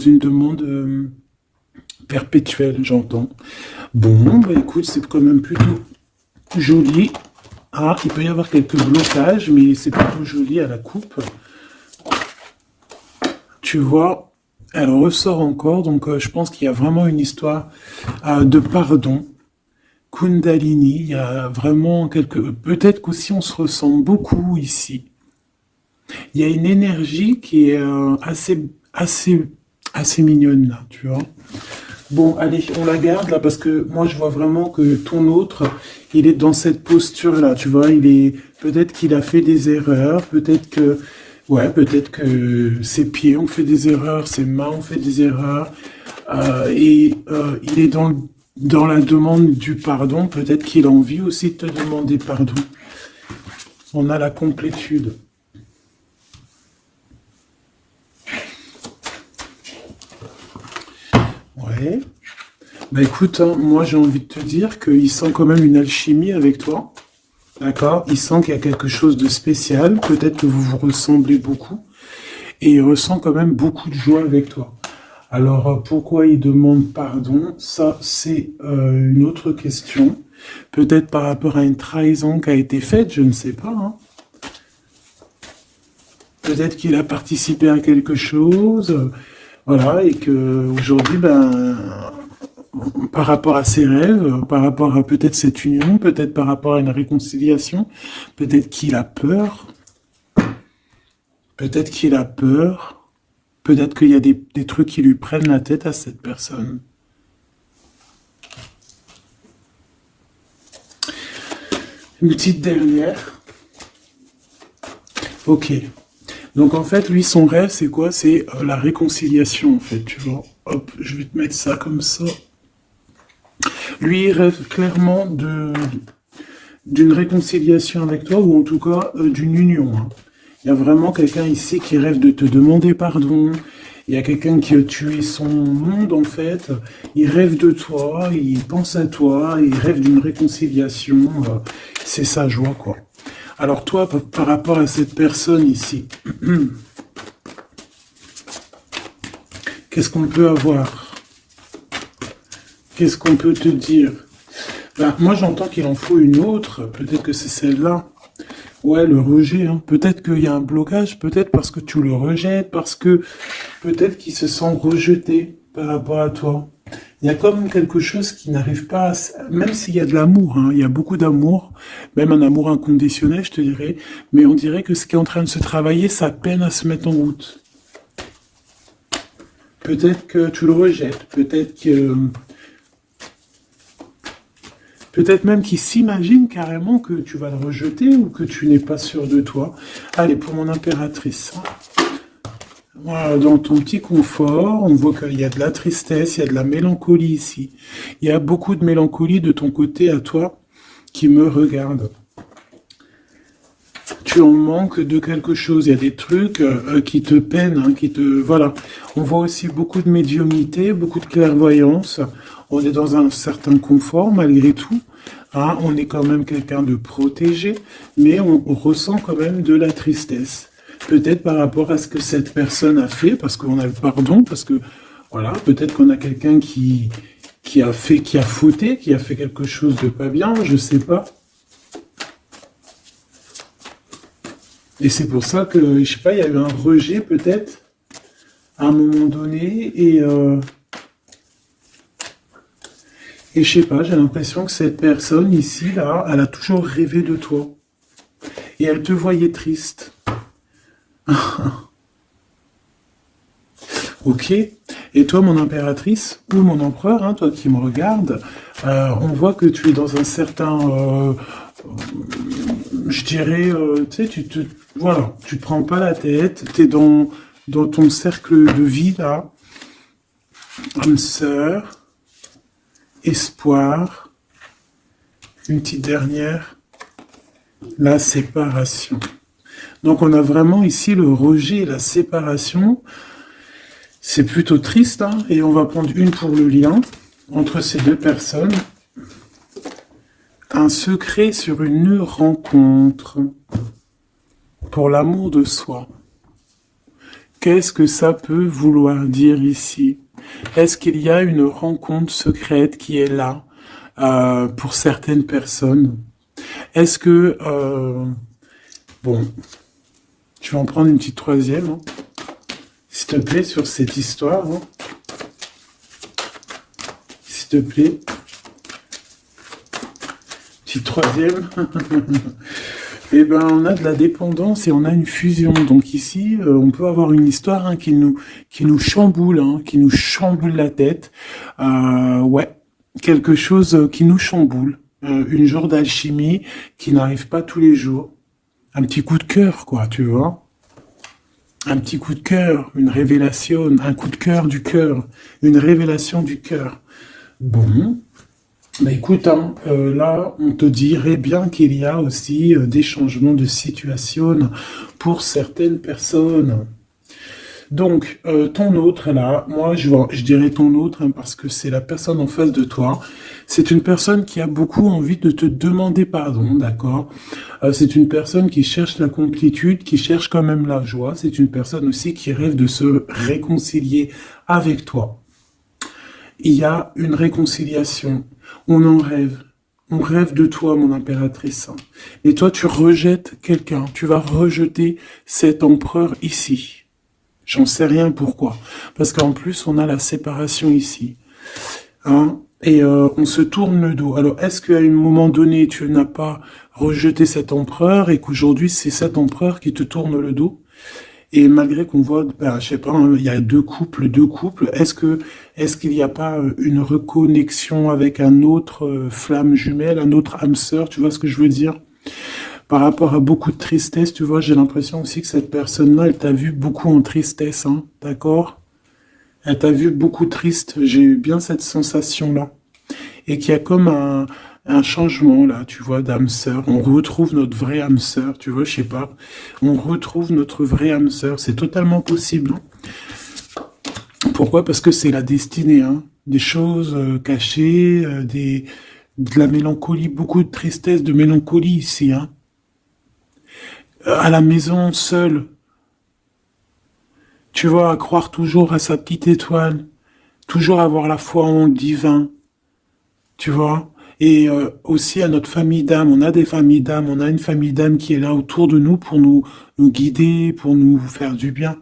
une demande perpétuelle, j'entends. Bon, bah écoute, c'est quand même plutôt joli. Ah, il peut y avoir quelques blocages, mais c'est plutôt joli à la coupe. Tu vois, elle ressort encore, donc je pense qu'il y a vraiment une histoire de pardon. Kundalini, il y a vraiment quelque... Peut-être qu'aussi on se ressent beaucoup ici. Il y a une énergie qui est assez mignonne là, tu vois. Bon, allez, on la garde là parce que moi je vois vraiment que ton autre, il est dans cette posture là, tu vois. Il est peut-être qu'il a fait des erreurs, peut-être que ses pieds ont fait des erreurs, ses mains ont fait des erreurs, il est dans la demande du pardon. Peut-être qu'il a envie aussi de te demander pardon. On a la complétude. Ouais. Bah écoute, hein, moi j'ai envie de te dire qu'il sent quand même une alchimie avec toi. D'accord? Il sent qu'il y a quelque chose de spécial. Peut-être que vous vous ressemblez beaucoup. Et il ressent quand même beaucoup de joie avec toi. Alors pourquoi il demande pardon? Ça, c'est une autre question. Peut-être par rapport à une trahison qui a été faite, je ne sais pas, hein. Peut-être qu'il a participé à quelque chose, voilà, et que aujourd'hui, ben, par rapport à ses rêves, par rapport à peut-être cette union, peut-être par rapport à une réconciliation, peut-être qu'il a peur, peut-être qu'il a peur, peut-être qu'il y a des trucs qui lui prennent la tête à cette personne. Une petite dernière. Ok. Donc en fait, lui, son rêve, c'est quoi? C'est la réconciliation, en fait, tu vois. Hop, je vais te mettre ça comme ça. Lui, il rêve clairement d'une réconciliation avec toi, ou en tout cas d'une union, hein. Il y a vraiment quelqu'un ici qui rêve de te demander pardon. Il y a quelqu'un qui a tué son monde, en fait. Il rêve de toi, il pense à toi, il rêve d'une réconciliation. C'est sa joie, quoi. Alors toi, par rapport à cette personne ici, qu'est-ce qu'on peut avoir? Qu'est-ce qu'on peut te dire? Ben, moi, j'entends qu'il en faut une autre. Peut-être que c'est celle-là. Ouais, le rejet, hein. Peut-être qu'il y a un blocage, peut-être parce que tu le rejettes, parce que peut-être qu'il se sent rejeté par rapport à toi. Il y a comme quelque chose qui n'arrive pas même s'il y a de l'amour, hein, il y a beaucoup d'amour, même un amour inconditionnel, je te dirais, mais on dirait que ce qui est en train de se travailler, ça peine à se mettre en route. Peut-être que tu le rejettes, peut-être même qu'il s'imagine carrément que tu vas le rejeter ou que tu n'es pas sûr de toi. Allez, pour mon impératrice. Voilà, dans ton petit confort, on voit qu'il y a de la tristesse, il y a de la mélancolie ici. Il y a beaucoup de mélancolie de ton côté à toi qui me regarde. Tu en manques de quelque chose. Il y a des trucs qui te peinent, hein, voilà. On voit aussi beaucoup de médiumnité, beaucoup de clairvoyance. On est dans un certain confort malgré tout, hein. On est quand même quelqu'un de protégé, mais on ressent quand même de la tristesse. Peut-être par rapport à ce que cette personne a fait, parce qu'on a le pardon, parce que voilà, peut-être qu'on a quelqu'un qui a fauté, qui a fait quelque chose de pas bien, je sais pas. Et c'est pour ça que, je sais pas, il y a eu un rejet peut-être à un moment donné, et je sais pas, j'ai l'impression que cette personne ici, là, elle a toujours rêvé de toi. Et elle te voyait triste. Ok. Et toi, mon impératrice, ou mon empereur, hein, toi qui me regardes, on voit que tu es dans un certain, je dirais, tu sais, voilà, tu te prends pas la tête, tu es dans ton cercle de vie, là, âme sœur, espoir, une petite dernière, la séparation. Donc on a vraiment ici le rejet et la séparation. C'est plutôt triste, hein, et on va prendre une pour le lien entre ces deux personnes. Un secret sur une rencontre pour l'amour de soi. Qu'est-ce que ça peut vouloir dire ici? Est-ce qu'il y a une rencontre secrète qui est là pour certaines personnes? Est-ce que... bon, je vais en prendre une petite troisième, hein, s'il te plaît, sur cette histoire. Hein, s'il te plaît. Petite troisième. Eh ben, on a de la dépendance et on a une fusion. Donc ici, on peut avoir une histoire hein, qui nous chamboule, hein, qui nous chamboule la tête. Ouais, quelque chose qui nous chamboule. Une genre d'alchimie qui n'arrive pas tous les jours. Un petit coup de cœur, quoi, tu vois. Un petit coup de cœur, une révélation, un coup de cœur du cœur, une révélation du cœur. Bon. Bah écoute, hein, là, on te dirait bien qu'il y a aussi des changements de situation pour certaines personnes. Donc, ton autre, là, moi, je dirais ton autre, hein, parce que c'est la personne en face de toi. C'est une personne qui a beaucoup envie de te demander pardon, d'accord? C'est une personne qui cherche la complétude, qui cherche quand même la joie. C'est une personne aussi qui rêve de se réconcilier avec toi. Il y a une réconciliation. On en rêve. On rêve de toi, mon impératrice. Et toi, tu rejettes quelqu'un. Tu vas rejeter cet empereur ici. J'en sais rien pourquoi. Parce qu'en plus, on a la séparation ici. Hein? Et on se tourne le dos. Alors, est-ce qu'à un moment donné, tu n'as pas rejeté cet empereur et qu'aujourd'hui, c'est cet empereur qui te tourne le dos? Et malgré qu'on voit, ben, je sais pas, hein, il y a deux couples, est-ce qu'il n'y a pas une reconnexion avec un autre flamme jumelle, un autre âme sœur, tu vois ce que je veux dire? Par rapport à beaucoup de tristesse, tu vois, j'ai l'impression aussi que cette personne-là, elle t'a vu beaucoup en tristesse, hein, d'accord? Elle t'a vu beaucoup triste, j'ai eu bien cette sensation-là. Et qu'il y a comme un changement là, tu vois, d'âme sœur. On retrouve notre vraie âme sœur, tu vois, je sais pas. On retrouve notre vraie âme sœur, c'est totalement possible. Pourquoi? Parce que c'est la destinée, hein. Des choses cachées, de la mélancolie, beaucoup de tristesse, de mélancolie ici, hein. À la maison, seul, tu vois, à croire toujours à sa petite étoile, toujours avoir la foi en le divin, tu vois. Et aussi à notre famille d'âme, on a des familles d'âme, on a une famille d'âme qui est là autour de nous pour nous guider, pour nous faire du bien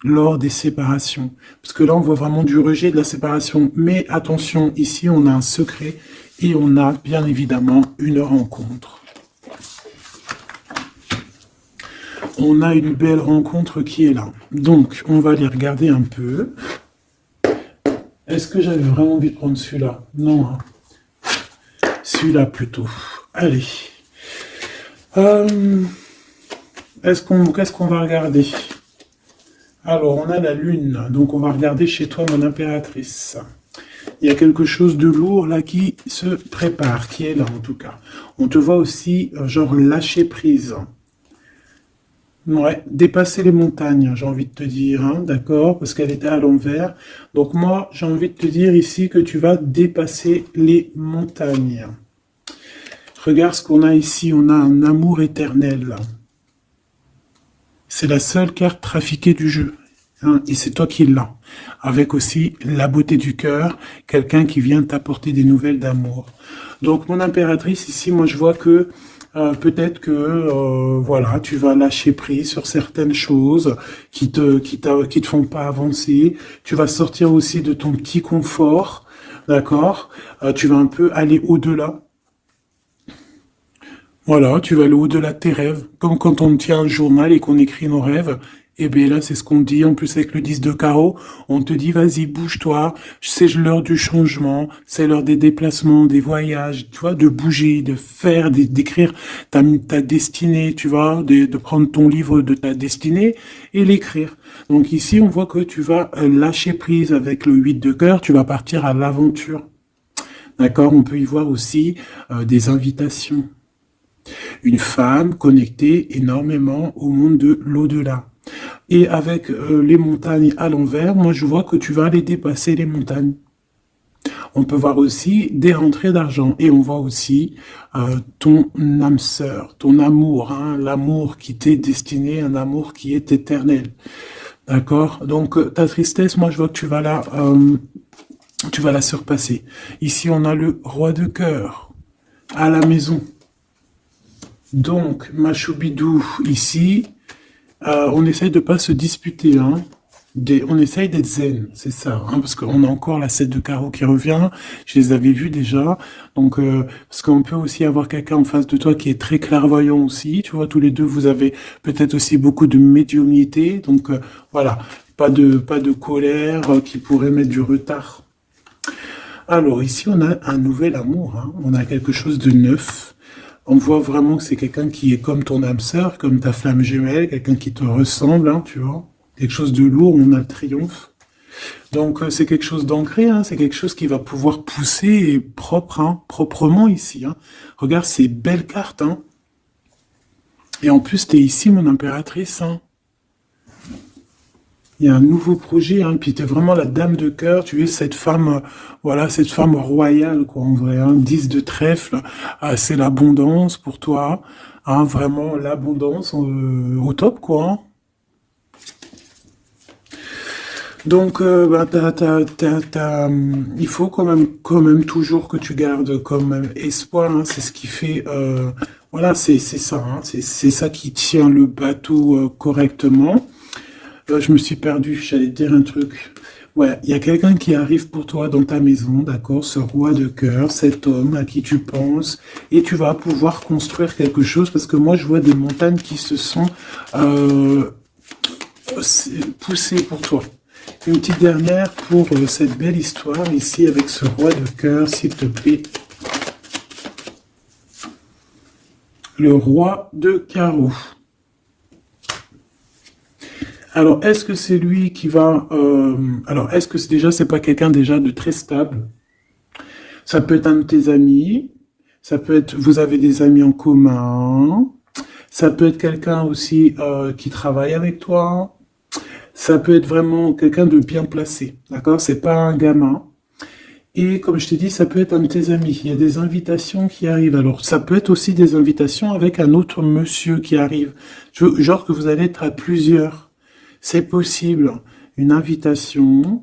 lors des séparations. Parce que là, on voit vraiment du rejet de la séparation. Mais attention, ici, on a un secret et on a bien évidemment une rencontre. On a une belle rencontre qui est là. Donc, on va aller regarder un peu. Est-ce que j'avais vraiment envie de prendre celui-là? Non, hein. Celui-là plutôt. Allez. Qu'est-ce qu'on va regarder? Alors, on a la lune. Donc, on va regarder chez toi, mon impératrice. Il y a quelque chose de lourd là qui se prépare, qui est là en tout cas. On te voit aussi, genre, lâcher prise. Ouais, dépasser les montagnes, j'ai envie de te dire, hein, d'accord, parce qu'elle était à l'envers. Donc moi, j'ai envie de te dire ici que tu vas dépasser les montagnes. Regarde ce qu'on a ici, on a un amour éternel. C'est la seule carte trafiquée du jeu, hein, et c'est toi qui l'as. Avec aussi la beauté du cœur, quelqu'un qui vient t'apporter des nouvelles d'amour. Donc mon impératrice, ici, moi je vois que peut-être que voilà, tu vas lâcher prise sur certaines choses qui te font pas avancer. Tu vas sortir aussi de ton petit confort, d'accord? Tu vas un peu aller au-delà. Voilà, tu vas aller au-delà de tes rêves, comme quand on tient un journal et qu'on écrit nos rêves. Et bien là, c'est ce qu'on dit, en plus avec le 10 de carreau, on te dit, vas-y, bouge-toi, c'est l'heure du changement, c'est l'heure des déplacements, des voyages, tu vois, de bouger, de faire, d'écrire ta destinée, tu vois, de prendre ton livre de ta destinée et l'écrire. Donc ici, on voit que tu vas lâcher prise avec le 8 de cœur, tu vas partir à l'aventure. D'accord? On peut y voir aussi des invitations. Une femme connectée énormément au monde de l'au-delà. Et avec les montagnes à l'envers, moi je vois que tu vas aller dépasser les montagnes. On peut voir aussi des rentrées d'argent. Et on voit aussi ton âme sœur, ton amour, hein, l'amour qui t'est destiné, un amour qui est éternel. D'accord? Donc, ta tristesse, moi, je vois que tu vas la surpasser. Ici, on a le roi de cœur à la maison. Donc, Machoubidou, ici, on essaye de pas se disputer, hein. On essaye d'être zen, c'est ça, hein, parce qu'on a encore la 7 de carreau qui revient, je les avais vus déjà, donc parce qu'on peut aussi avoir quelqu'un en face de toi qui est très clairvoyant aussi, tu vois, tous les deux vous avez peut-être aussi beaucoup de médiumnité, donc voilà, pas de colère qui pourrait mettre du retard. Alors ici on a un nouvel amour, hein, on a quelque chose de neuf. On voit vraiment que c'est quelqu'un qui est comme ton âme sœur, comme ta flamme jumelle, quelqu'un qui te ressemble, hein, tu vois. Quelque chose de lourd, on a le triomphe. Donc c'est quelque chose d'ancré, hein, c'est quelque chose qui va pouvoir pousser et propre, hein, proprement ici. Hein. Regarde ces belles cartes. Hein. Et en plus, tu es ici, mon impératrice. Hein. Il y a un nouveau projet, hein, puis tu es vraiment la dame de cœur, tu es cette femme, voilà, cette femme royale, quoi, en vrai, hein, 10 de trèfle, c'est l'abondance pour toi, hein, vraiment l'abondance au top, quoi. Hein. Donc, bah, il faut quand même toujours que tu gardes quand même espoir. Hein, c'est ce qui fait, voilà, c'est ça, hein, c'est ça qui tient le bateau correctement. Je me suis perdu, j'allais te dire un truc. Ouais, il y a quelqu'un qui arrive pour toi dans ta maison, d'accord, ce roi de cœur, cet homme à qui tu penses, et tu vas pouvoir construire quelque chose, parce que moi je vois des montagnes qui se sont euh, poussées pour toi. Une petite dernière pour cette belle histoire ici avec ce roi de cœur, s'il te plaît. Le roi de carreau. Alors, est-ce que c'est lui qui va... alors, est-ce que c'est pas quelqu'un déjà de très stable? Ça peut être un de tes amis. Ça peut être... Vous avez des amis en commun. Ça peut être quelqu'un aussi qui travaille avec toi. Ça peut être vraiment quelqu'un de bien placé. D'accord? C'est pas un gamin. Et comme je t'ai dit, ça peut être un de tes amis. Il y a des invitations qui arrivent. Alors, ça peut être aussi des invitations avec un autre monsieur qui arrive. Genre que vous allez être à plusieurs. C'est possible. Une invitation,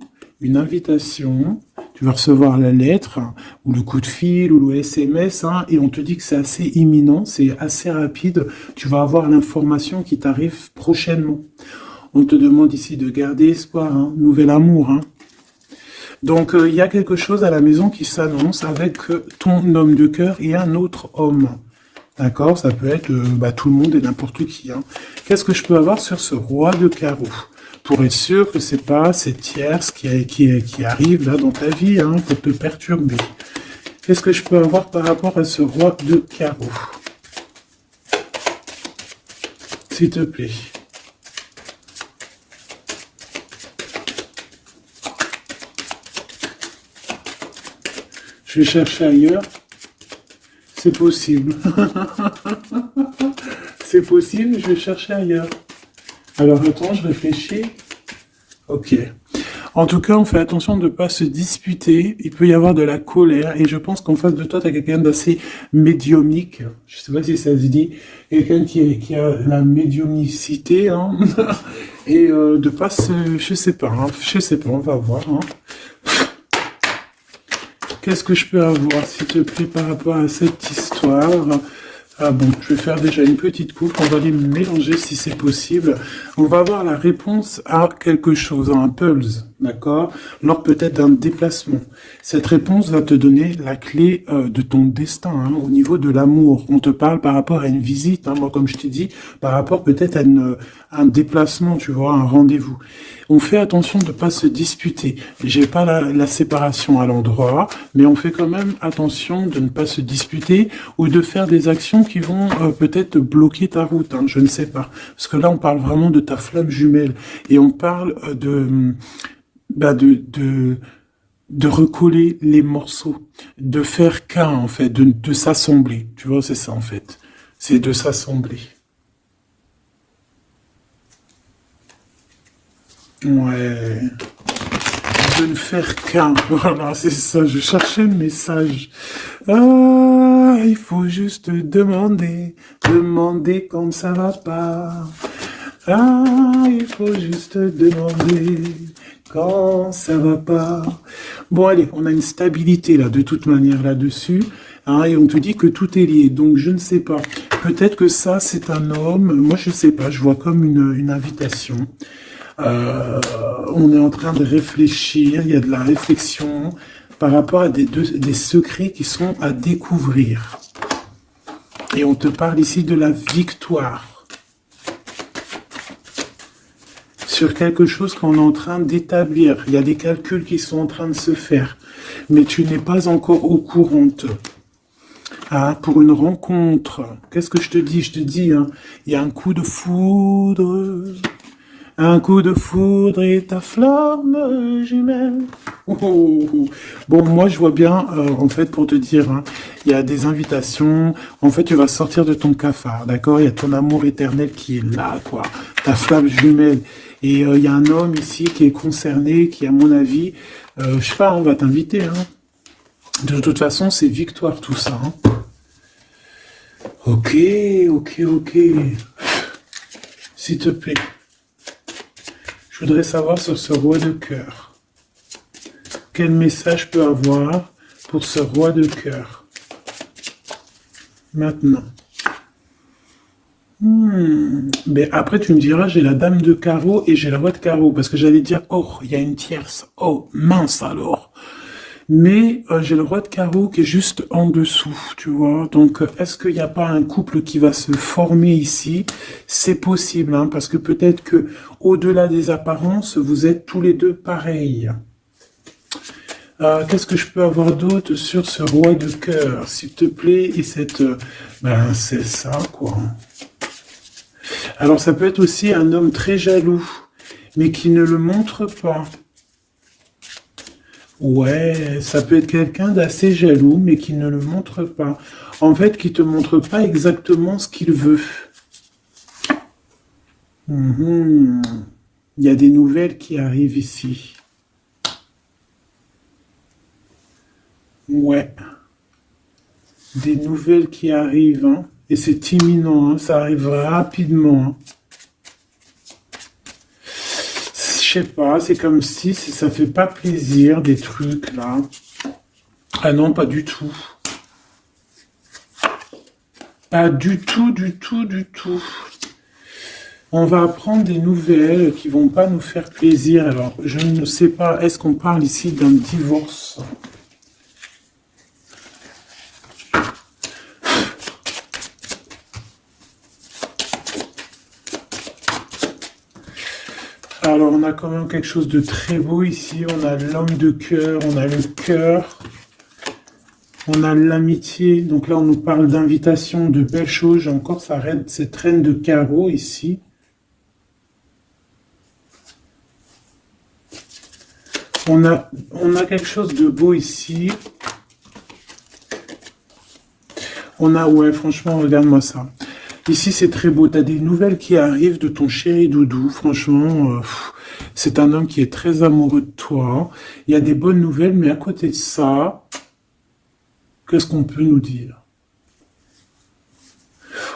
tu vas recevoir la lettre, hein, ou le coup de fil, ou le SMS, hein, et on te dit que c'est assez imminent, c'est assez rapide. Tu vas avoir l'information qui t'arrive prochainement. On te demande ici de garder espoir, hein, nouvel amour. Hein. Donc, il y a quelque chose à la maison qui s'annonce avec ton homme de cœur et un autre homme. D'accord? Ça peut être tout le monde et n'importe qui. Hein. Qu'est-ce que je peux avoir sur ce roi de carreau? Pour être sûr que c'est pas cette tierce qui arrive là dans ta vie hein, pour te perturber. Qu'est-ce que je peux avoir par rapport à ce roi de carreau? S'il te plaît. Je vais chercher ailleurs. C'est possible. C'est possible, je vais chercher ailleurs. Alors attends, je réfléchis. Ok. En tout cas, on fait attention de ne pas se disputer. Il peut y avoir de la colère. Et je pense qu'en face de toi, tu as quelqu'un d'assez médiumnique. Je sais pas si ça se dit. Quelqu'un qui a la médiumnicité. Hein. Et de pas se... Je sais pas. Hein. Je sais pas, on va voir. Hein. Qu'est-ce que je peux avoir, s'il te plaît, par rapport à cette histoire? Ah bon, je vais faire déjà une petite coupe, on va les mélanger si c'est possible. On va avoir la réponse à quelque chose, à un puzzle, d'accord? Lors peut-être d'un déplacement. Cette réponse va te donner la clé de ton destin, hein, au niveau de l'amour. On te parle par rapport à une visite, hein, moi comme je t'ai dit, par rapport peut-être à un déplacement, tu vois, un rendez-vous. On fait attention de ne pas se disputer. J'ai pas la séparation à l'endroit, mais on fait quand même attention de ne pas se disputer ou de faire des actions qui vont peut-être bloquer ta route. Hein, je ne sais pas. Parce que là, on parle vraiment de ta flamme jumelle et on parle de recoller les morceaux, de faire qu'un en fait, de s'assembler. Tu vois, c'est ça en fait. C'est de s'assembler. Ouais. De ne faire qu'un. Voilà, c'est ça. Je cherchais le message. Ah, il faut juste demander quand ça va pas. Ah, il faut juste demander quand ça va pas. Bon, allez, on a une stabilité là, de toute manière là-dessus. Hein, et on te dit que tout est lié. Donc, je ne sais pas. Peut-être que ça, c'est un homme. Moi, je ne sais pas. Je vois comme une invitation. Euh, on est en train de réfléchir. Il y a de la réflexion par rapport à des secrets qui sont à découvrir. Et on te parle ici de la victoire sur quelque chose qu'on est en train d'établir. Il y a des calculs qui sont en train de se faire, mais tu n'es pas encore au courant. Ah, pour une rencontre, qu'est-ce que je te dis? Je te dis, hein, il y a un coup de foudre. Un coup de foudre et ta flamme jumelle. Oh, oh, oh. Bon, moi, je vois bien, en fait, pour te dire, hein, il y a des invitations. En fait, tu vas sortir de ton cafard, d'accord? Il y a ton amour éternel qui est là, quoi. Ta flamme jumelle. Et il y a un homme ici qui est concerné, qui, à mon avis, je sais pas, on va t'inviter, hein. De toute façon, c'est victoire, tout ça, hein. Ok, ok, ok. S'il te plaît. Je voudrais savoir sur ce roi de cœur. Quel message je peux avoir pour ce roi de cœur? Maintenant. Mais après, tu me diras, j'ai la dame de carreau et j'ai la roi de carreau. Parce que j'allais dire, oh, il y a une tierce. Oh, mince alors. Mais j'ai le roi de carreau qui est juste en dessous, tu vois. Donc, est-ce qu'il n'y a pas un couple qui va se former ici? C'est possible, hein, parce que peut-être que au-delà des apparences, vous êtes tous les deux pareils. Qu'est-ce que je peux avoir d'autre sur ce roi de cœur, s'il te plaît? Et cette... ben, c'est ça, quoi. Alors, ça peut être aussi un homme très jaloux, mais qui ne le montre pas. Ouais, ça peut être quelqu'un d'assez jaloux, mais qui ne le montre pas. En fait, qui te montre pas exactement ce qu'il veut. Mhm. Il y a des nouvelles qui arrivent ici. Ouais, des nouvelles qui arrivent, hein. Et c'est imminent, hein. Ça arrive rapidement, hein. Je sais pas, c'est comme si ça fait pas plaisir, des trucs, là. Ah non, pas du tout. Pas du tout, du tout, du tout. On va apprendre des nouvelles qui vont pas nous faire plaisir. Alors, je ne sais pas, est-ce qu'on parle ici d'un divorce? Alors, on a quand même quelque chose de très beau ici. On a l'homme de cœur, on a le cœur, on a l'amitié. Donc là, on nous parle d'invitation, de belles choses. J'ai encore cette reine de carreau ici. On a quelque chose de beau ici. Ouais, franchement, regarde-moi ça. Ici, c'est très beau. Tu as des nouvelles qui arrivent de ton chéri doudou. Franchement, c'est un homme qui est très amoureux de toi. Il y a des bonnes nouvelles, mais à côté de ça, qu'est-ce qu'on peut nous dire?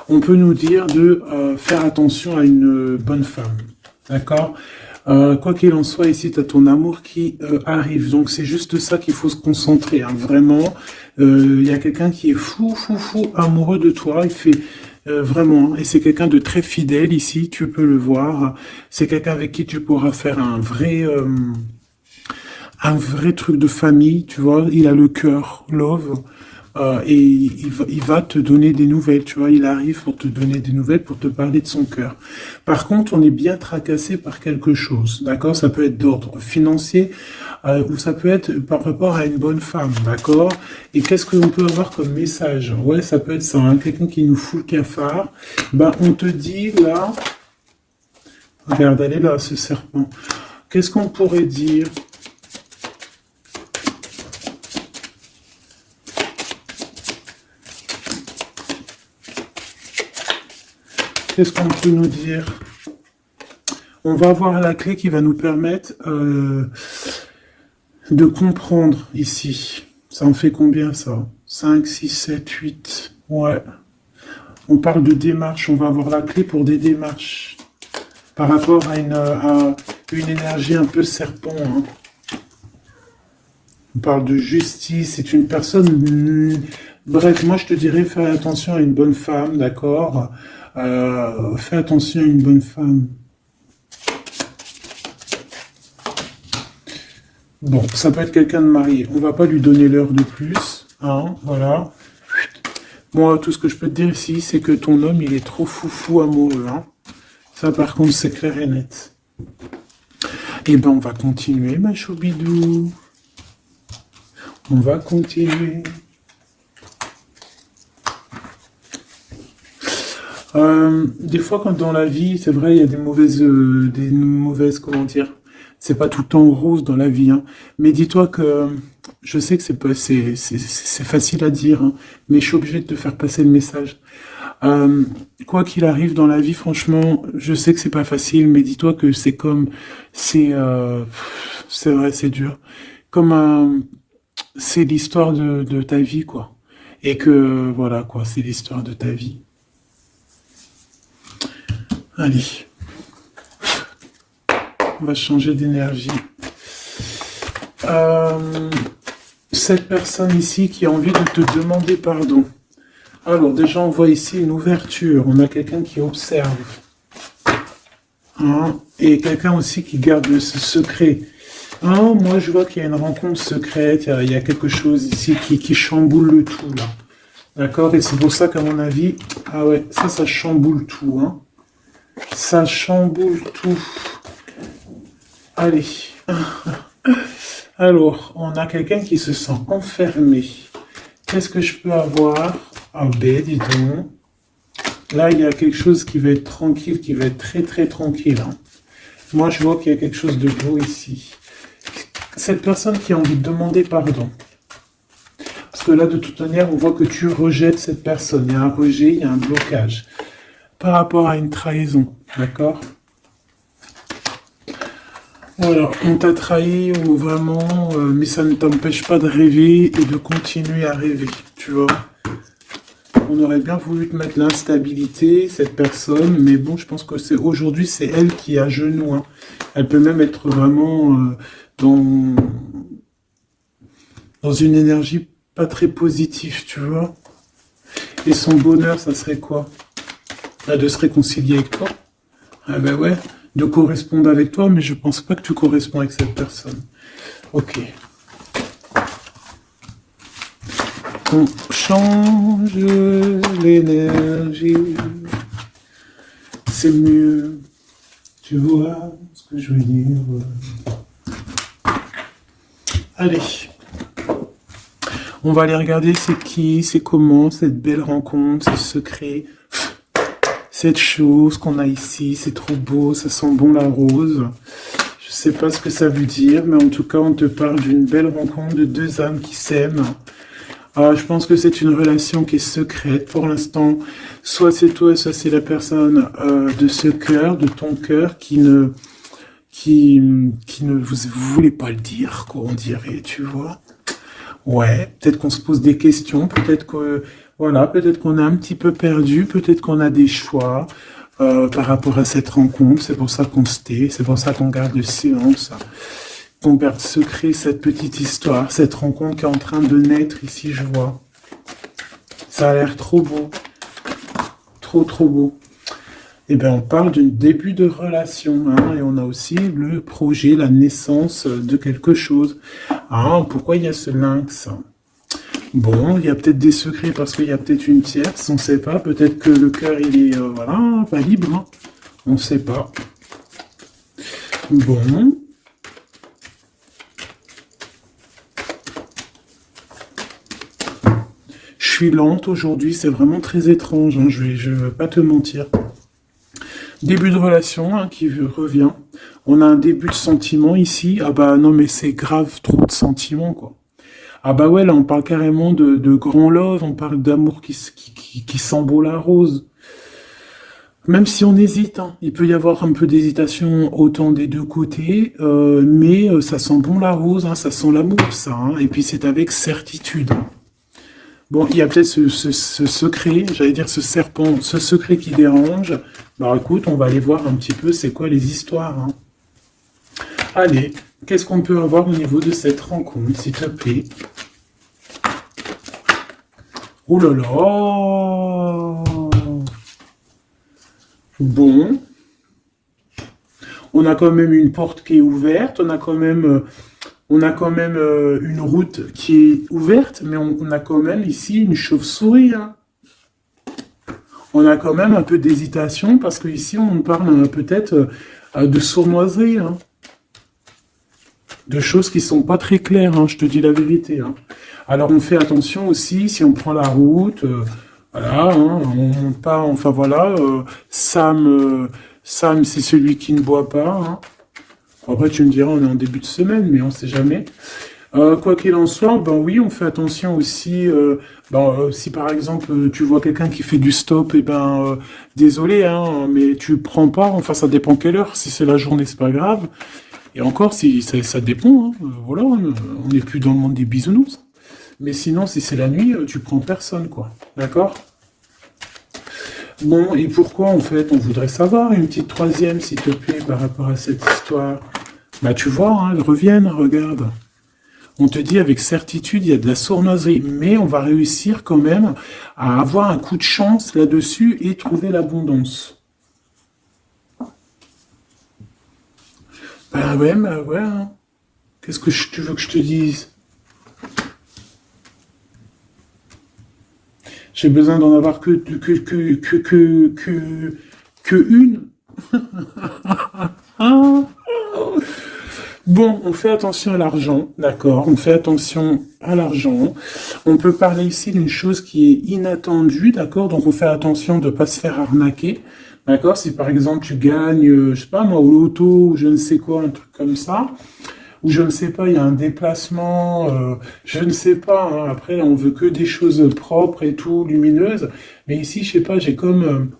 On peut nous dire de faire attention à une bonne femme. D'accord? Quoi qu'il en soit, ici, tu as ton amour qui arrive. Donc, c'est juste ça qu'il faut se concentrer, hein. Vraiment, il y a quelqu'un qui est fou, fou, fou amoureux de toi. Il fait vraiment, et c'est quelqu'un de très fidèle ici, tu peux le voir. C'est quelqu'un avec qui tu pourras faire un vrai truc de famille, tu vois. Il a le cœur, love. Et il va te donner des nouvelles, tu vois, il arrive pour te donner des nouvelles, pour te parler de son cœur. Par contre, on est bien tracassé par quelque chose, d'accord? Ça peut être d'ordre financier, ou ça peut être par rapport à une bonne femme, d'accord? Et qu'est-ce qu'on peut avoir comme message? Ouais, ça peut être ça, hein, quelqu'un qui nous fout le cafard. Ben, on te dit là, regarde, elle est là, ce serpent. Qu'est-ce qu'on pourrait dire? Qu'est-ce qu'on peut nous dire? On va avoir la clé qui va nous permettre de comprendre ici. Ça en fait combien ça? 5, 6, 7, 8. Ouais. On parle de démarche. On va avoir la clé pour des démarches. par rapport à une énergie un peu serpent. Hein. On parle de justice, c'est une personne... Bref, moi je te dirais, fais attention à une bonne femme, d'accord? Fais attention à une bonne femme. Bon, ça peut être quelqu'un de marié. On va pas lui donner l'heure de plus, hein, voilà. Moi, tout ce que je peux te dire ici, c'est que ton homme, il est trop foufou amoureux, hein. Ça, par contre, c'est clair et net. Eh ben, on va continuer, ma choubidou. On va continuer. Des fois, quand dans la vie, c'est vrai, il y a des mauvaises, comment dire, c'est pas tout le temps rose dans la vie, hein. Mais dis-toi que, je sais que c'est facile à dire, hein, mais je suis obligé de te faire passer le message. Quoi qu'il arrive dans la vie, franchement, je sais que c'est pas facile, mais dis-toi que c'est vrai, c'est dur. C'est l'histoire de ta vie, quoi. Et que, voilà, quoi, c'est l'histoire de ta vie. Allez, on va changer d'énergie. Cette personne ici qui a envie de te demander pardon. Alors, déjà, on voit ici une ouverture. On a quelqu'un qui observe. Hein, et quelqu'un aussi qui garde ce secret. Hein, moi, je vois qu'il y a une rencontre secrète. Il y a quelque chose ici qui chamboule le tout, là. D'accord? Et c'est pour ça qu'à mon avis... Ah ouais, ça chamboule tout, hein. Ça chamboule tout. Allez. Alors, on a quelqu'un qui se sent enfermé. Qu'est-ce que je peux avoir? Ah ben, dis donc. Là, il y a quelque chose qui va être tranquille, qui va être très très tranquille. Hein. Moi, je vois qu'il y a quelque chose de beau ici. Cette personne qui a envie de demander pardon. Parce que là, de toute manière, on voit que tu rejettes cette personne. Il y a un rejet, il y a un blocage. Par rapport à une trahison, d'accord? Voilà, on t'a trahi ou vraiment, mais ça ne t'empêche pas de rêver et de continuer à rêver, tu vois? On aurait bien voulu te mettre l'instabilité, cette personne, mais bon, je pense que aujourd'hui, c'est elle qui est à genoux. Hein. Elle peut même être vraiment dans une énergie pas très positive, tu vois? Et son bonheur, ça serait quoi? De se réconcilier avec toi. Ah ben ouais, de correspondre avec toi, mais je pense pas que tu corresponds avec cette personne. Ok. On change l'énergie. C'est mieux. Tu vois ce que je veux dire. Allez. On va aller regarder c'est qui, c'est comment, cette belle rencontre, ce secret. Cette chose qu'on a ici, c'est trop beau, ça sent bon la rose. Je sais pas ce que ça veut dire, mais en tout cas, on te parle d'une belle rencontre de deux âmes qui s'aiment. Je pense que c'est une relation qui est secrète pour l'instant. Soit c'est toi, soit c'est la personne de ce cœur, de ton cœur, qui ne vous voulez pas le dire, quoi, on dirait, tu vois. Ouais, peut-être qu'on se pose des questions, peut-être que voilà, peut-être qu'on est un petit peu perdu, peut-être qu'on a des choix par rapport à cette rencontre. C'est pour ça qu'on se tait, c'est pour ça qu'on garde le silence, qu'on garde secret cette petite histoire, cette rencontre qui est en train de naître ici, je vois. Ça a l'air trop beau, trop trop beau. Eh bien, on parle d'un début de relation, hein, et on a aussi le projet, la naissance de quelque chose. Ah, pourquoi il y a ce lynx ? Bon, il y a peut-être des secrets parce qu'il y a peut-être une tierce, on ne sait pas. Peut-être que le cœur, il est, voilà, pas libre. Hein. On ne sait pas. Bon. Je suis lente aujourd'hui, c'est vraiment très étrange, hein, je ne veux pas te mentir. Début de relation hein, qui revient. On a un début de sentiment ici. Ah bah non, mais c'est grave, trop de sentiments, quoi. Ah bah ouais, là, on parle carrément de grand love, on parle d'amour qui sent beau la rose. Même si on hésite, hein, il peut y avoir un peu d'hésitation autant des deux côtés, mais ça sent bon la rose, hein, ça sent l'amour, ça. Hein, et puis c'est avec certitude. Bon, il y a peut-être ce secret, j'allais dire ce serpent, ce secret qui dérange, Bah écoute, on va aller voir un petit peu c'est quoi les histoires, hein. Allez, qu'est-ce qu'on peut avoir au niveau de cette rencontre, s'il te plaît? Oh là là! Bon, on a quand même une porte qui est ouverte, on a quand même une route qui est ouverte, mais on a quand même ici une chauve-souris, hein. On a quand même un peu d'hésitation parce que ici on parle peut-être de sournoiserie, hein, de choses qui sont pas très claires, hein, je te dis la vérité, hein. Alors on fait attention aussi si on prend la route, voilà, hein, on monte pas, enfin voilà, Sam c'est celui qui ne boit pas, hein. Après tu me diras on est en début de semaine, mais on sait jamais. Quoi qu'il en soit, ben oui, on fait attention aussi. Si par exemple tu vois quelqu'un qui fait du stop, et désolé, hein, mais tu prends pas. Enfin, ça dépend quelle heure. Si c'est la journée, c'est pas grave. Et encore, si ça dépend. Hein, voilà, on n'est plus dans le monde des bisounours. Mais sinon, si c'est la nuit, tu prends personne, quoi. D'accord? Bon, et pourquoi en fait, on voudrait savoir une petite troisième, s'il te plaît, par rapport à cette histoire. Bah tu vois, hein, elles reviennent, regarde. On te dit avec certitude, il y a de la sournoiserie, mais on va réussir quand même à avoir un coup de chance là-dessus et trouver l'abondance. Bah ouais, hein. Qu'est-ce que tu veux que je te dise? J'ai besoin d'en avoir que une. Ah. Bon, on fait attention à l'argent, d'accord, on fait attention à l'argent. On peut parler ici d'une chose qui est inattendue, d'accord, donc on fait attention de ne pas se faire arnaquer, d'accord. Si par exemple tu gagnes, je sais pas moi, au loto, ou je ne sais quoi, un truc comme ça, ou je ne sais pas, il y a un déplacement, je ne sais pas, hein, après on veut que des choses propres et tout, lumineuses, mais ici, je sais pas, c'est comme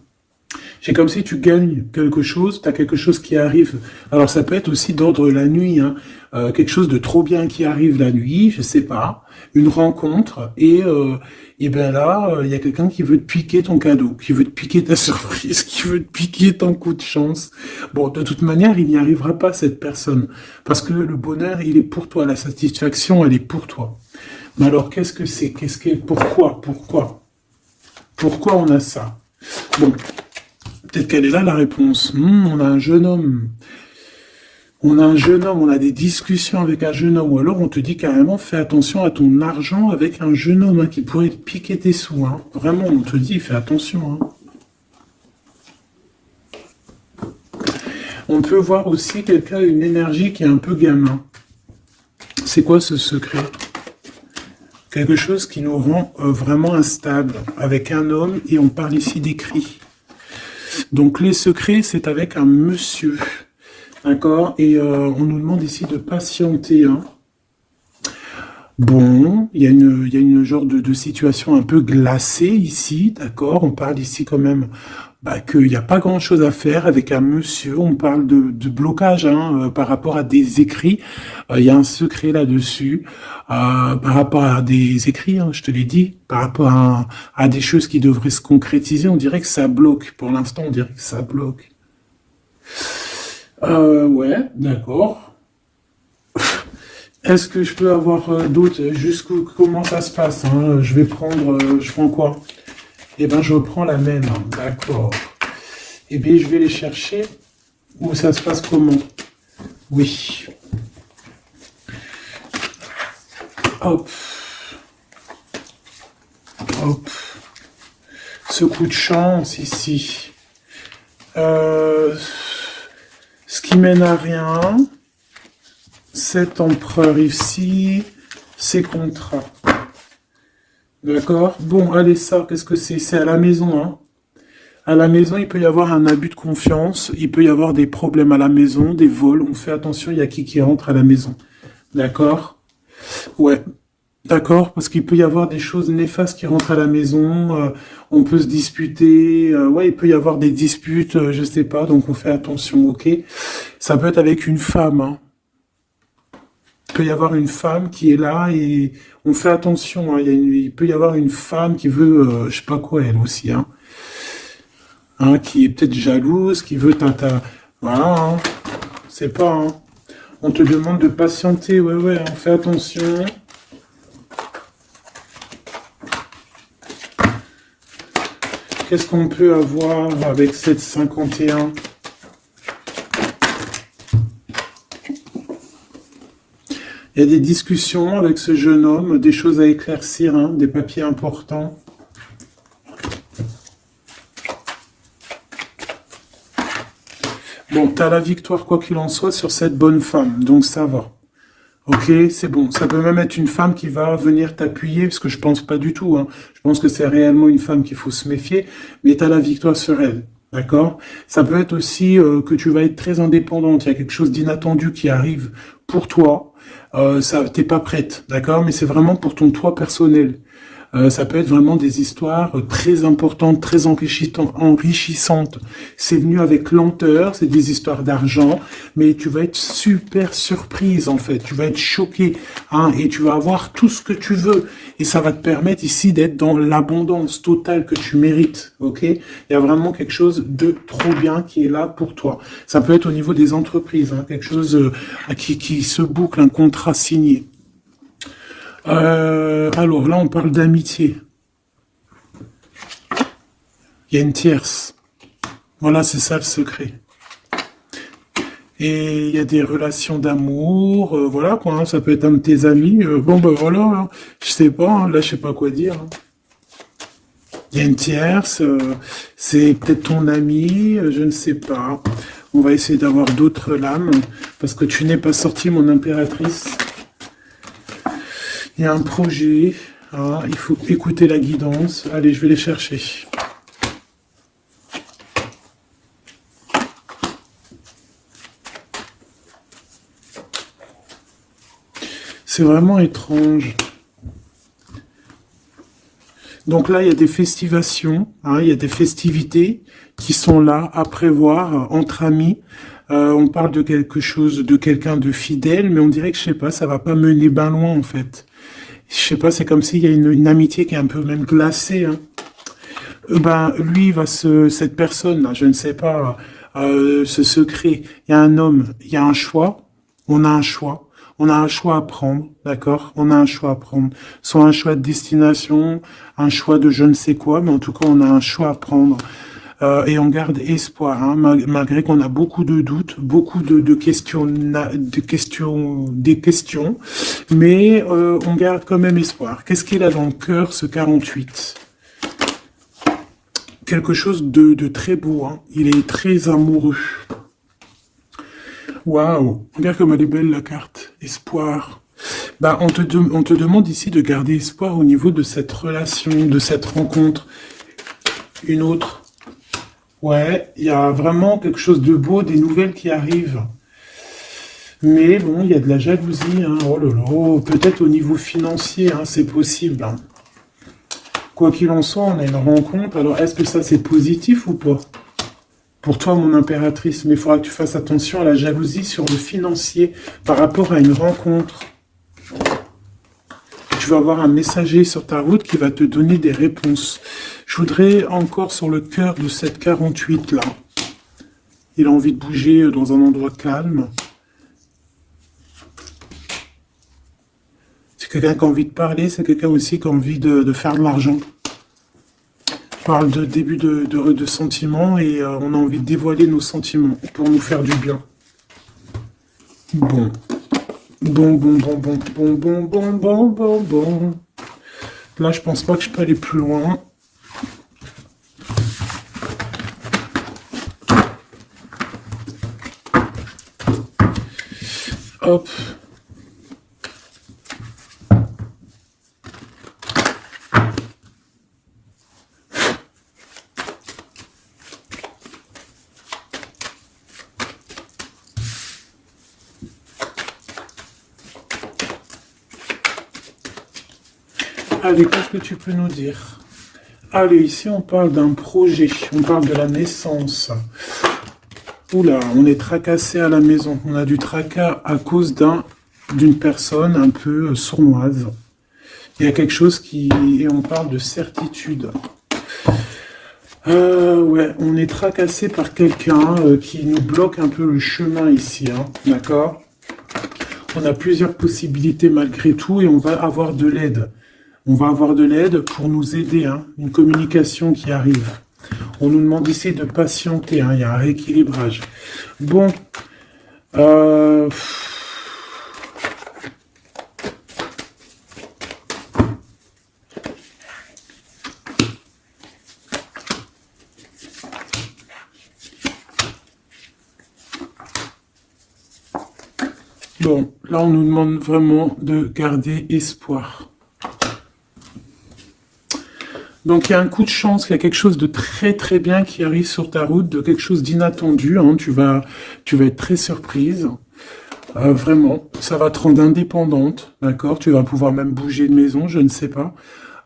si tu gagnes quelque chose, tu as quelque chose qui arrive. Alors ça peut être aussi d'ordre la nuit, hein. Quelque chose de trop bien qui arrive la nuit, je sais pas, une rencontre, et ben là, il y a quelqu'un qui veut te piquer ton cadeau, qui veut te piquer ta surprise, qui veut te piquer ton coup de chance. Bon, de toute manière, il n'y arrivera pas cette personne, parce que le bonheur, il est pour toi, la satisfaction, elle est pour toi. Mais alors, qu'est-ce que c'est? Pourquoi on a ça? Bon, peut-être qu'elle est là la réponse. On a un jeune homme. On a des discussions avec un jeune homme. Ou alors on te dit carrément, fais attention à ton argent avec un jeune homme, hein, qui pourrait te piquer tes sous, hein. Vraiment, on te dit, fais attention, hein. On peut voir aussi quelqu'un, une énergie qui est un peu gamin. C'est quoi ce secret? Quelque chose qui nous rend vraiment instable avec un homme, et on parle ici des cris. Donc les secrets, c'est avec un monsieur. D'accord? Et on nous demande ici de patienter, hein. Bon, il y a une genre de situation un peu glacée ici, d'accord? On parle ici quand même qu'il n'y a pas grand-chose à faire avec un monsieur. On parle de blocage, hein, par rapport à des écrits. Il y a un secret là-dessus, par rapport à des écrits, hein, je te l'ai dit, par rapport à des choses qui devraient se concrétiser. On dirait que ça bloque. Pour l'instant, on dirait que ça bloque. Ouais, d'accord. Est-ce que je peux avoir d'autres, jusqu'où, comment ça se passe, hein? Je vais prendre, je prends quoi? Eh ben, je prends la même, hein. D'accord. Eh bien, je vais les chercher. Où ça se passe comment? Oui. Hop. Hop. Ce coup de chance ici. Ce qui mène à rien. Cet empereur ici. Ces contrats. D'accord? Bon, allez, ça, qu'est-ce que c'est? C'est à la maison, hein. À la maison, il peut y avoir un abus de confiance, il peut y avoir des problèmes à la maison, des vols. On fait attention, il y a qui rentre à la maison. D'accord? Ouais. D'accord, parce qu'il peut y avoir des choses néfastes qui rentrent à la maison, on peut se disputer, ouais, il peut y avoir des disputes, je sais pas, donc on fait attention, ok? Ça peut être avec une femme, hein. Il peut y avoir une femme qui est là et on fait attention, hein. Il peut y avoir une femme qui veut, je sais pas quoi, elle aussi, hein. hein, qui est peut-être jalouse, qui veut voilà, hein, c'est pas, hein. On te demande de patienter, ouais, ouais, hein, fais attention. Qu'est-ce qu'on peut avoir avec cette 51? Il y a des discussions avec ce jeune homme, des choses à éclaircir, hein, des papiers importants. Bon, tu as la victoire quoi qu'il en soit sur cette bonne femme, donc ça va. Ok, c'est bon. Ça peut même être une femme qui va venir t'appuyer, parce que je pense pas du tout, hein. Je pense que c'est réellement une femme qu'il faut se méfier, mais tu as la victoire sur elle. D'accord? Ça peut être aussi que tu vas être très indépendante. Il y a quelque chose d'inattendu qui arrive pour toi. T'es pas prête, d'accord? Mais c'est vraiment pour ton toi personnel. Ça peut être vraiment des histoires très importantes, très enrichissantes. C'est venu avec lenteur, c'est des histoires d'argent, mais tu vas être super surprise en fait. Tu vas être choquée, hein, et tu vas avoir tout ce que tu veux. Et ça va te permettre ici d'être dans l'abondance totale que tu mérites. Ok? Il y a vraiment quelque chose de trop bien qui est là pour toi. Ça peut être au niveau des entreprises, hein, quelque chose qui se boucle, un contrat signé. Alors là, on parle d'amitié. Il y a une tierce. Voilà, c'est ça le secret. Et il y a des relations d'amour, voilà quoi, hein, ça peut être un de tes amis. Bon, ben voilà, hein, je sais pas, hein, là, je sais pas quoi dire, hein. Il y a une tierce, c'est peut-être ton ami, je ne sais pas. On va essayer d'avoir d'autres lames, parce que tu n'es pas sorti, mon impératrice. Il y a un projet, hein, il faut écouter la guidance. Allez, je vais les chercher. C'est vraiment étrange. Donc là, il y a des festivations, hein, il y a des festivités qui sont là à prévoir entre amis. On parle de quelque chose, de quelqu'un de fidèle, mais on dirait que, je sais pas, ça va pas mener ben loin en fait. Je sais pas, c'est comme s'il y a une amitié qui est un peu même glacée, hein. Lui, cette personne-là, je ne sais pas, ce secret, il y a un homme, il y a un choix, on a un choix. On a un choix à prendre, d'accord? On a un choix à prendre. Soit un choix de destination, un choix de je ne sais quoi, mais en tout cas, on a un choix à prendre. Et on garde espoir, hein, malgré qu'on a beaucoup de doutes, beaucoup de questions, des questions, mais on garde quand même espoir. Qu'est-ce qu'il a dans le cœur, ce 48? Quelque chose de très beau, hein. Il est très amoureux. Waouh, regarde comme elle est belle la carte. Espoir. On te demande ici de garder espoir au niveau de cette relation, de cette rencontre. Une autre. Ouais, il y a vraiment quelque chose de beau, des nouvelles qui arrivent. Mais bon, il y a de la jalousie, hein. Oh là là, peut-être au niveau financier, hein, c'est possible, hein. Quoi qu'il en soit, on a une rencontre. Alors, est-ce que ça, c'est positif ou pas? Pour toi, mon impératrice, mais il faudra que tu fasses attention à la jalousie sur le financier par rapport à une rencontre. Tu vas avoir un messager sur ta route qui va te donner des réponses. Je voudrais encore sur le cœur de cette 48 là. Il a envie de bouger dans un endroit calme. C'est quelqu'un qui a envie de parler, c'est quelqu'un aussi qui a envie de faire de l'argent. On parle de début de sentiments et on a envie de dévoiler nos sentiments pour nous faire du bien. Bon. Bon. Là, je pense pas que je peux aller plus loin. Hop. Allez, qu'est-ce que tu peux nous dire? Allez, ici on parle d'un projet, on parle de la naissance. Oula, on est tracassé à la maison. On a du tracas à cause d'une personne un peu sournoise. Il y a quelque chose et on parle de certitude. Ouais, on est tracassé par quelqu'un qui nous bloque un peu le chemin ici, hein, d'accord? On a plusieurs possibilités malgré tout et on va avoir de l'aide. On va avoir de l'aide pour nous aider, hein, une communication qui arrive. On nous demande ici de patienter, hein, il y a un rééquilibrage. Bon, euh, bon, là on nous demande vraiment de garder espoir. Donc il y a un coup de chance, il y a quelque chose de très très bien qui arrive sur ta route, de quelque chose d'inattendu, hein, tu vas être très surprise. Vraiment, ça va te rendre indépendante, d'accord? Tu vas pouvoir même bouger de maison, je ne sais pas.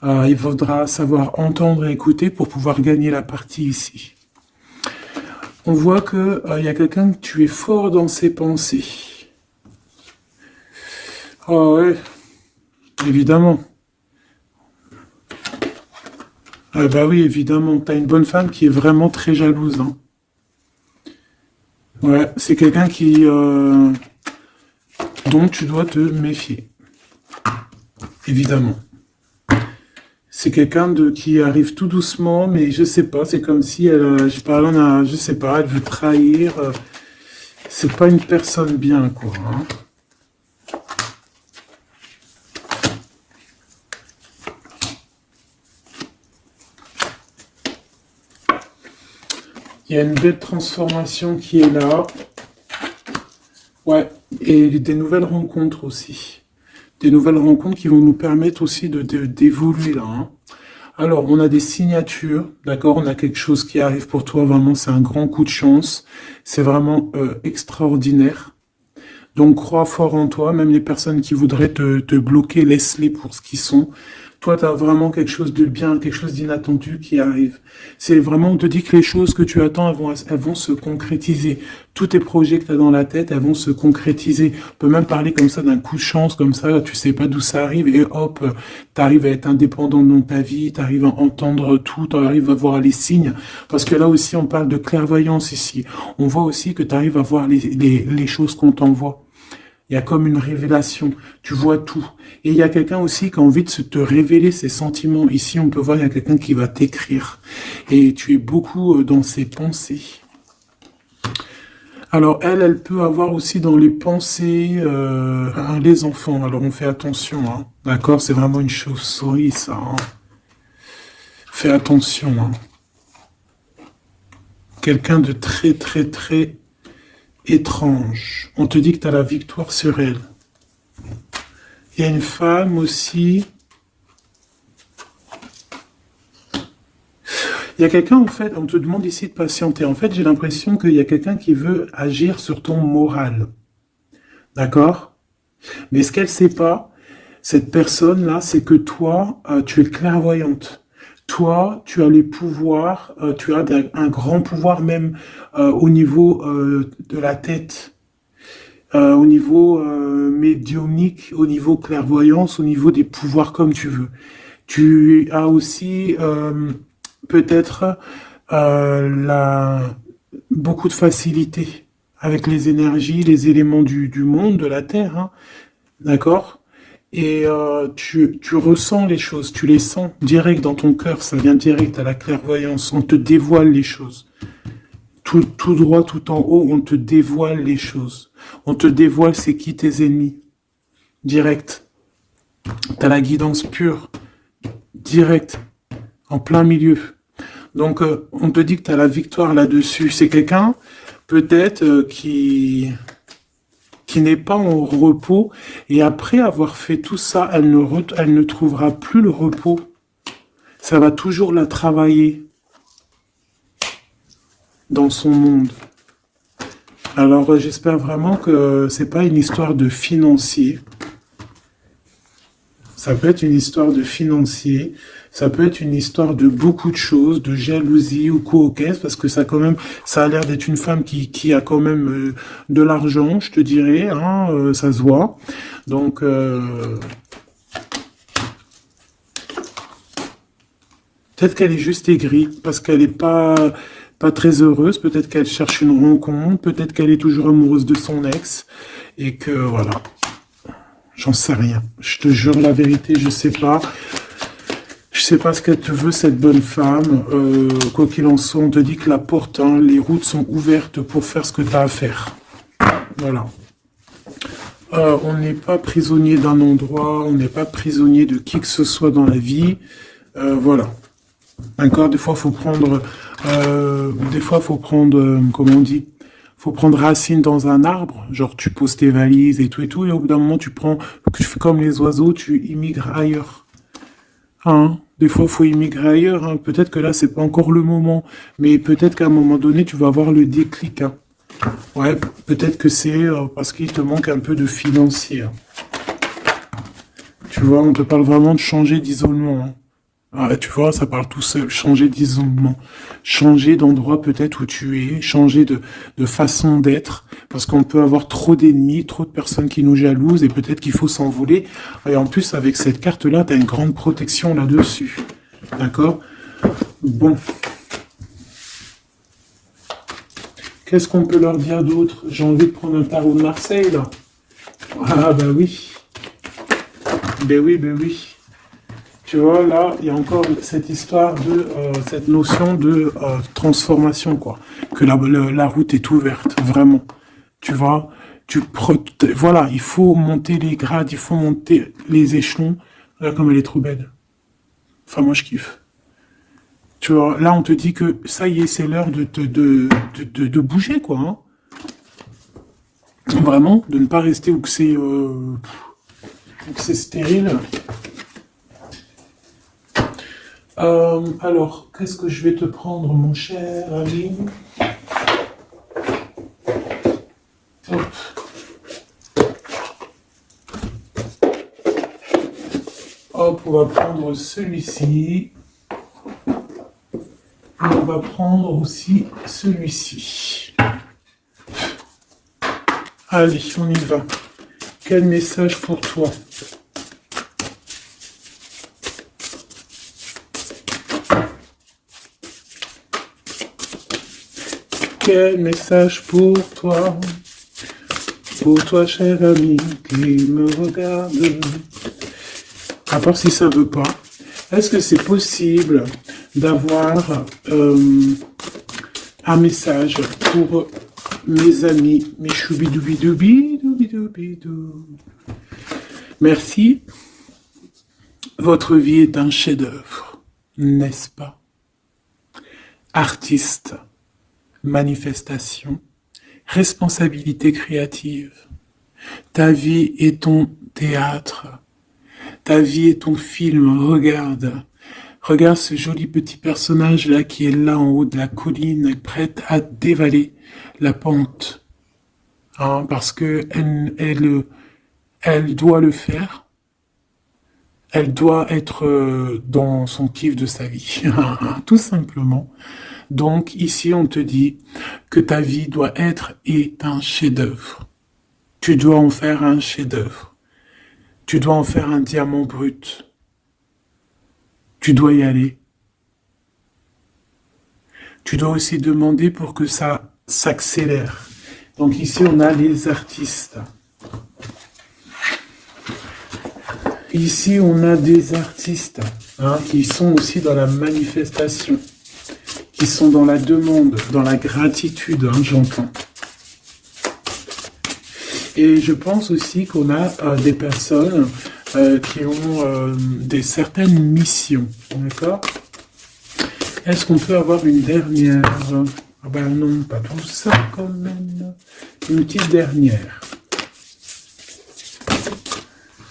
Il faudra savoir entendre et écouter pour pouvoir gagner la partie ici. On voit que il y a quelqu'un que tu es fort dans ses pensées. Ah ouais, évidemment. Ah bah oui, évidemment. T'as une bonne femme qui est vraiment très jalouse, hein. Ouais, c'est quelqu'un dont tu dois te méfier, évidemment. C'est quelqu'un qui arrive tout doucement, mais je sais pas, c'est comme si elle, je parle, je sais pas, elle veut trahir. C'est pas une personne bien, quoi, hein. Il y a une belle transformation qui est là. Ouais, et des nouvelles rencontres aussi. Des nouvelles rencontres qui vont nous permettre aussi d'évoluer là, hein. Alors, on a des signatures, d'accord? On a quelque chose qui arrive pour toi, vraiment, c'est un grand coup de chance. C'est vraiment extraordinaire. Donc, crois fort en toi, même les personnes qui voudraient te bloquer, laisse-les pour ce qu'ils sont. Toi, tu as vraiment quelque chose de bien, quelque chose d'inattendu qui arrive. C'est vraiment, on te dit que les choses que tu attends, elles vont se concrétiser. Tous tes projets que tu as dans la tête, elles vont se concrétiser. On peut même parler comme ça d'un coup de chance, comme ça, tu sais pas d'où ça arrive, et hop, tu arrives à être indépendant dans ta vie, tu arrives à entendre tout, tu arrives à voir les signes. Parce que là aussi, on parle de clairvoyance ici. On voit aussi que tu arrives à voir les choses qu'on t'envoie. Il y a comme une révélation. Tu vois tout. Et il y a quelqu'un aussi qui a envie de te révéler ses sentiments. Ici, on peut voir, il y a quelqu'un qui va t'écrire. Et tu es beaucoup dans ses pensées. Alors, elle peut avoir aussi dans les pensées les enfants. Alors, on fait attention, hein. D'accord? C'est vraiment une chauve-souris, ça, hein. Fais attention, hein. Quelqu'un de très, très, très étrange. On te dit que tu as la victoire sur elle. Il y a une femme aussi. Il y a quelqu'un, en fait, on te demande ici de patienter. En fait, j'ai l'impression qu'il y a quelqu'un qui veut agir sur ton moral. D'accord? Mais ce qu'elle sait pas, cette personne-là, c'est que toi, tu es clairvoyante. Toi, tu as les pouvoirs, tu as un grand pouvoir même au niveau de la tête, au niveau médiumnique, au niveau clairvoyance, au niveau des pouvoirs comme tu veux. Tu as aussi peut-être beaucoup de facilité avec les énergies, les éléments du monde, de la Terre, hein, d'accord? Et tu ressens les choses, tu les sens direct dans ton cœur, ça vient direct à la clairvoyance, on te dévoile les choses. Tout droit, tout en haut, on te dévoile les choses. On te dévoile c'est qui tes ennemis. Direct. T'as la guidance pure. Direct. En plein milieu. Donc, on te dit que tu as la victoire là-dessus. C'est quelqu'un, peut-être, qui n'est pas en repos. Et après avoir fait tout ça, elle ne trouvera plus le repos. Ça va toujours la travailler dans son monde. Alors, j'espère vraiment que c'est pas une histoire de financier. Ça peut être une histoire de financier, ça peut être une histoire de beaucoup de choses, de jalousie ou quoi au caisse, parce que ça a l'air d'être une femme qui a quand même de l'argent, je te dirais, hein, ça se voit. Donc, Peut-être qu'elle est juste aigrie, parce qu'elle n'est pas très heureuse. Peut-être qu'elle cherche une rencontre. Peut-être qu'elle est toujours amoureuse de son ex. Et que, voilà. J'en sais rien. Je te jure la vérité, je sais pas. Je sais pas ce qu'elle te veut, cette bonne femme. Quoi qu'il en soit, on te dit que la porte, hein, les routes sont ouvertes pour faire ce que tu as à faire. Voilà. On n'est pas prisonnier d'un endroit, on n'est pas prisonnier de qui que ce soit dans la vie. Voilà. D'accord. Des fois, faut prendre, comment on dit, faut prendre racine dans un arbre. Genre, tu poses tes valises et tout, et au bout d'un moment, tu fais comme les oiseaux, tu immigres ailleurs. Hein? Des fois, faut immigrer ailleurs. Hein. Peut-être que là, c'est pas encore le moment, mais peut-être qu'à un moment donné, tu vas avoir le déclic. Hein. Ouais, peut-être que c'est parce qu'il te manque un peu de financier. Hein. Tu vois, on te parle vraiment de changer d'isolement. Hein. Ah, tu vois, ça parle tout seul. Changer d'isolement. Changer d'endroit peut-être où tu es. Changer de façon d'être. Parce qu'on peut avoir trop d'ennemis, trop de personnes qui nous jalousent et peut-être qu'il faut s'envoler. Et en plus, avec cette carte-là, tu as une grande protection là-dessus. D'accord? Bon. Qu'est-ce qu'on peut leur dire d'autre? J'ai envie de prendre un tarot de Marseille, là. Ah, bah oui. Ben oui, ben oui. Tu vois, là, il y a encore cette histoire de, cette notion de transformation, quoi. Que la route est ouverte, vraiment. Tu vois, voilà, il faut monter les grades, il faut monter les échelons. Regarde comme elle est trop belle. Enfin, moi, je kiffe. Tu vois, là, on te dit que ça y est, c'est l'heure de bouger, quoi. Hein. Vraiment, de ne pas rester où que c'est stérile. Alors, qu'est-ce que je vais te prendre, mon cher ami? Hop. Hop, on va prendre celui-ci. Et on va prendre aussi celui-ci. Allez, on y va. Quel message pour toi? Quel message pour toi, cher ami qui me regarde. À part si ça veut pas. Est-ce que c'est possible d'avoir un message pour mes amis, mes choubidoubidoubidoubidoubidoubidou. Merci. Votre vie est un chef-d'œuvre, n'est-ce pas? Artiste, manifestation, responsabilité créative. Ta vie est ton théâtre. Ta vie est ton film. Regarde. Regarde ce joli petit personnage-là qui est là en haut de la colline, prête à dévaler la pente. Hein, parce que elle doit le faire. Elle doit être dans son kiff de sa vie. Tout simplement. Donc ici, on te dit que ta vie doit être un chef-d'œuvre. Tu dois en faire un chef-d'œuvre. Tu dois en faire un diamant brut. Tu dois y aller. Tu dois aussi demander pour que ça s'accélère. Donc ici, on a les artistes. Ici, on a des artistes qui sont aussi dans la manifestation, qui sont dans la demande, dans la gratitude, j'entends. Et je pense aussi qu'on a des personnes qui ont certaines missions, d'accord? Est-ce qu'on peut avoir une dernière? Ah ben non, pas tout ça quand même. Une petite dernière.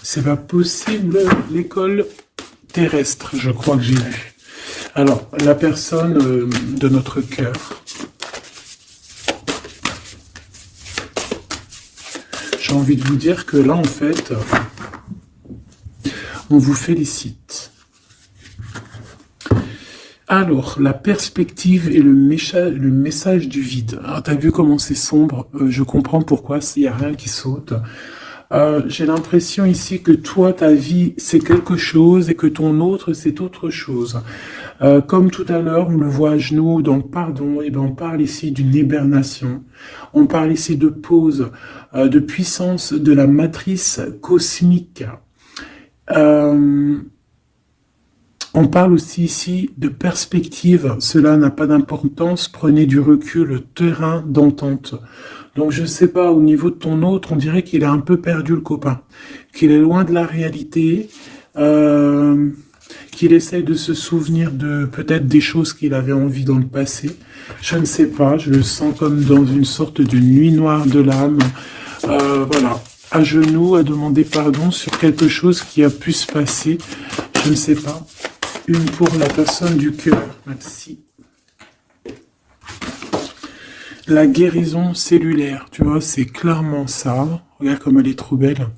C'est pas possible, l'école terrestre, je crois que j'ai vu. Alors, la personne de notre cœur. J'ai envie de vous dire que là, en fait, on vous félicite. Alors, la perspective et le message du vide. Ah, t'as vu comment c'est sombre? Je comprends pourquoi, s'il n'y a rien qui saute. J'ai l'impression ici que toi, ta vie, c'est quelque chose et que ton autre, c'est autre chose. Comme tout à l'heure, on le voit à genoux dans le pardon, et ben on parle ici d'une hibernation. On parle ici de pause, de puissance de la matrice cosmique. Euh, on parle aussi ici de perspective. Cela n'a pas d'importance. Prenez du recul, terrain d'entente. Donc je sais pas, au niveau de ton autre, on dirait qu'il a un peu perdu le copain, qu'il est loin de la réalité, euh, qu'il essaye de se souvenir de peut-être des choses qu'il avait envie dans le passé. Je ne sais pas, je le sens comme dans une sorte de nuit noire de l'âme. Voilà, à genoux, à demander pardon sur quelque chose qui a pu se passer. Je ne sais pas. Une pour la personne du cœur. Merci. La guérison cellulaire, tu vois, c'est clairement ça. Regarde comme elle est trop belle.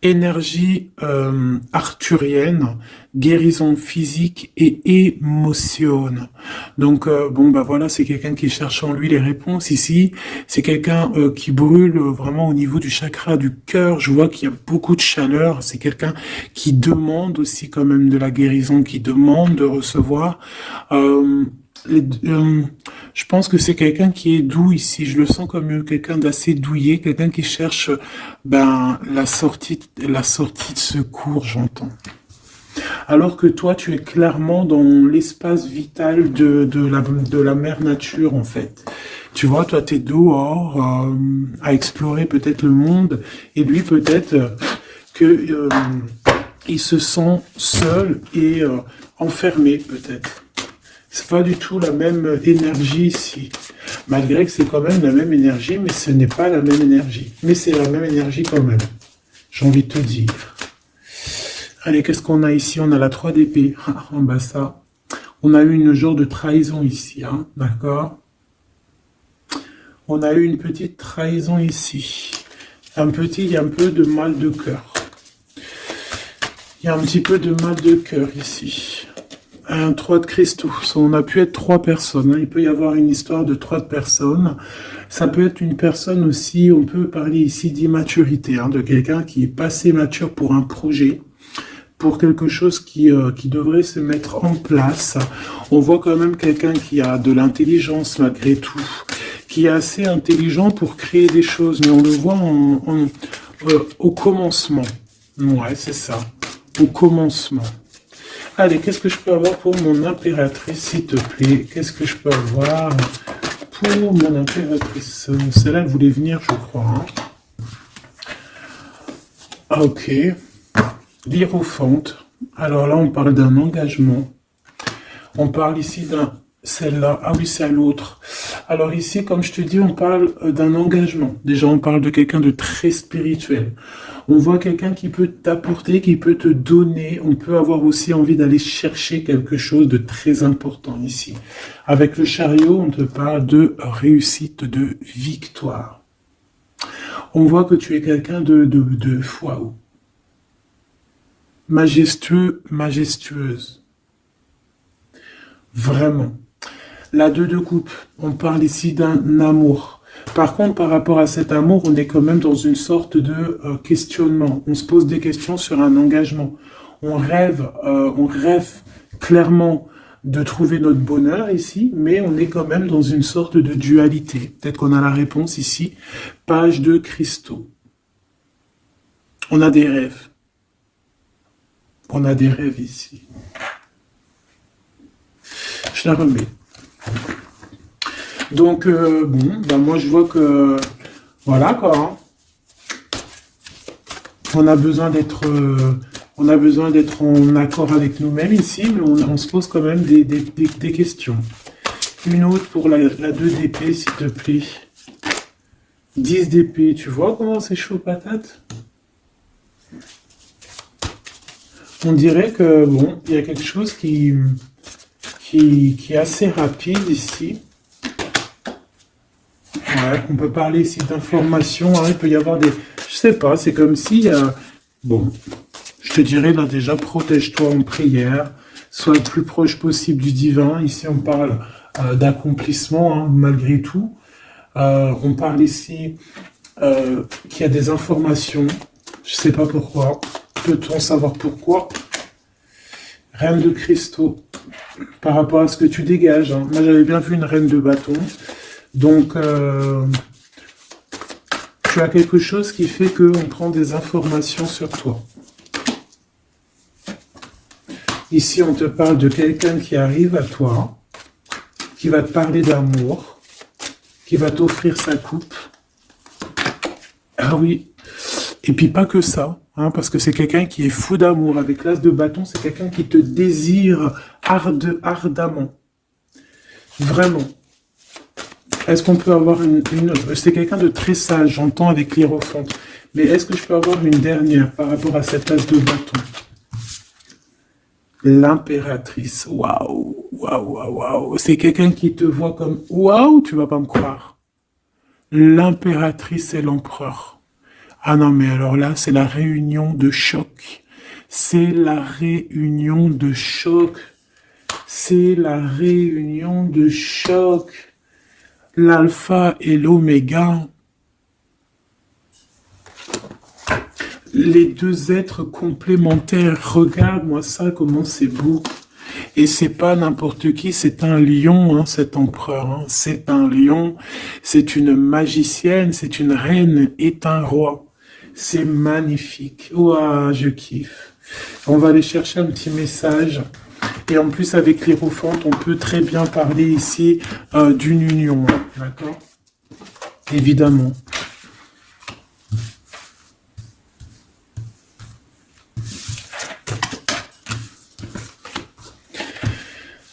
Énergie arthurienne, guérison physique et émotion. Donc bon bah voilà, c'est quelqu'un qui cherche en lui les réponses ici. C'est quelqu'un qui brûle vraiment au niveau du chakra du cœur. Je vois qu'il y a beaucoup de chaleur. C'est quelqu'un qui demande aussi quand même de la guérison, qui demande de recevoir. Les- euh, je pense que c'est quelqu'un qui est doux ici. Je le sens comme quelqu'un d'assez douillet, quelqu'un qui cherche ben la sortie de secours, j'entends. Alors que toi, tu es clairement dans l'espace vital de la mère nature, en fait. Tu vois, toi, tu es dehors à explorer peut-être le monde, et lui, peut-être que il se sent seul et enfermé, peut-être. C'est pas du tout la même énergie ici. Malgré que c'est quand même la même énergie, mais ce n'est pas la même énergie. Mais c'est la même énergie quand même. J'ai envie de te dire. Allez, qu'est-ce qu'on a ici? On a la 3 d'épée. Ah, en bas ça. On a eu une genre de trahison ici, hein, d'accord? On a eu une petite trahison ici. Il y a un peu de mal de cœur. Il y a un petit peu de mal de cœur ici. Un 3 de cristaux. On a pu être 3 personnes. Hein. Il peut y avoir une histoire de 3 personnes. Ça peut être une personne aussi, on peut parler ici d'immaturité, hein, de quelqu'un qui est pas assez mature pour un projet, pour quelque chose qui devrait se mettre en place. On voit quand même quelqu'un qui a de l'intelligence malgré tout, qui est assez intelligent pour créer des choses, mais on le voit au commencement. Ouais, c'est ça. Au commencement. Allez, qu'est-ce que je peux avoir pour mon impératrice, s'il te plaît? Qu'est-ce que je peux avoir pour mon impératrice? Celle-là, elle voulait venir, je crois. Hein. Ah, ok. L'hiérophante. Alors là, on parle d'un engagement. On parle ici d'un... Celle-là. Ah oui, c'est à l'autre. Alors ici, comme je te dis, on parle d'un engagement. Déjà, on parle de quelqu'un de très spirituel. On voit quelqu'un qui peut t'apporter, qui peut te donner. On peut avoir aussi envie d'aller chercher quelque chose de très important ici. Avec le chariot, on te parle de réussite, de victoire. On voit que tu es quelqu'un de waouh. Majestueux, majestueuse. Vraiment. La 2 de coupe, on parle ici d'un amour. Par contre, par rapport à cet amour, on est quand même dans une sorte de questionnement. On se pose des questions sur un engagement. On rêve clairement de trouver notre bonheur ici, mais on est quand même dans une sorte de dualité. Peut-être qu'on a la réponse ici. Page de cristaux. On a des rêves. On a des rêves ici. Je la remets. Donc, bon, ben moi je vois que, voilà quoi, hein. On a besoin d'être en accord avec nous-mêmes ici, mais on se pose quand même des questions. Une autre pour la 2 d'épée, s'il te plaît. 10 d'épée, tu vois comment c'est chaud patate? On dirait que, bon, il y a quelque chose qui est assez rapide ici. Ouais, on peut parler ici d'informations, hein, il peut y avoir des... Je sais pas, c'est comme si... bon, je te dirais là déjà, protège-toi en prière, sois le plus proche possible du divin. Ici, on parle d'accomplissement, hein, malgré tout. On parle ici qu'il y a des informations Je sais pas pourquoi. Peut-on savoir pourquoi? Reine de cristaux. Par rapport à ce que tu dégages. Hein. Moi, j'avais bien vu une reine de bâton. Donc, tu as quelque chose qui fait qu'on prend des informations sur toi. Ici, on te parle de quelqu'un qui arrive à toi, qui va te parler d'amour, qui va t'offrir sa coupe. Ah oui. Et puis pas que ça, hein, parce que c'est quelqu'un qui est fou d'amour. Avec l'as de bâton, c'est quelqu'un qui te désire ardemment. Vraiment. Est-ce qu'on peut avoir c'est quelqu'un de très sage, j'entends avec l'hiérophante. Mais est-ce que je peux avoir une dernière par rapport à cette as de bâton? L'impératrice. Waouh, waouh, waouh, waouh. C'est quelqu'un qui te voit comme waouh, tu vas pas me croire. L'impératrice et l'empereur. Ah non, mais alors là, c'est la réunion de choc. C'est la réunion de choc. C'est la réunion de choc. L'alpha et l'oméga. Les deux êtres complémentaires. Regarde-moi ça, comment c'est beau. Et c'est pas n'importe qui, c'est un lion, hein, cet empereur. Hein. C'est un lion, c'est une magicienne, c'est une reine et un roi. C'est magnifique. Ouah, je kiffe. On va aller chercher un petit message. Et en plus, avec l'hiérophante, on peut très bien parler ici d'une union. Hein, d'accord? Évidemment.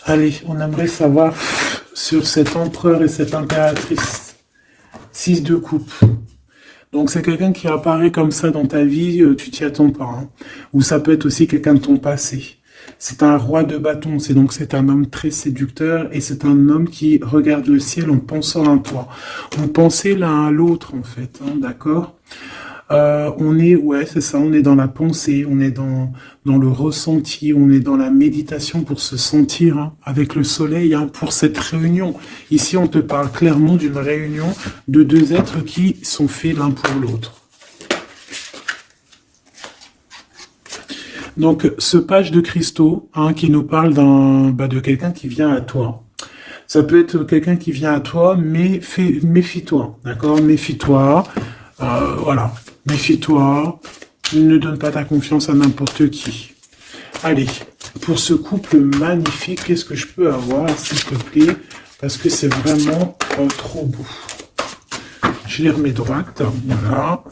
Allez, on aimerait savoir sur cet empereur et cette impératrice. 6 de coupe. Donc c'est quelqu'un qui apparaît comme ça dans ta vie, tu t'y attends pas. Hein. Ou ça peut être aussi quelqu'un de ton passé. C'est un roi de bâton, c'est un homme très séducteur et c'est un homme qui regarde le ciel en pensant à toi. Vous pensez l'un à l'autre en fait, hein, d'accord? On est, ouais, c'est ça, on est dans la pensée, on est dans le ressenti, on est dans la méditation pour se sentir hein, avec le soleil, hein, pour cette réunion. Ici, on te parle clairement d'une réunion de deux êtres qui sont faits l'un pour l'autre. Donc, ce page de cristaux, hein, qui nous parle de quelqu'un qui vient à toi. Ça peut être quelqu'un qui vient à toi, mais méfie-toi, d'accord? Méfie-toi, voilà. Méfie-toi, ne donne pas ta confiance à n'importe qui. Allez, pour ce couple magnifique, qu'est-ce que je peux avoir, s'il te plaît? Parce que c'est vraiment trop beau. Je les remets droite, voilà.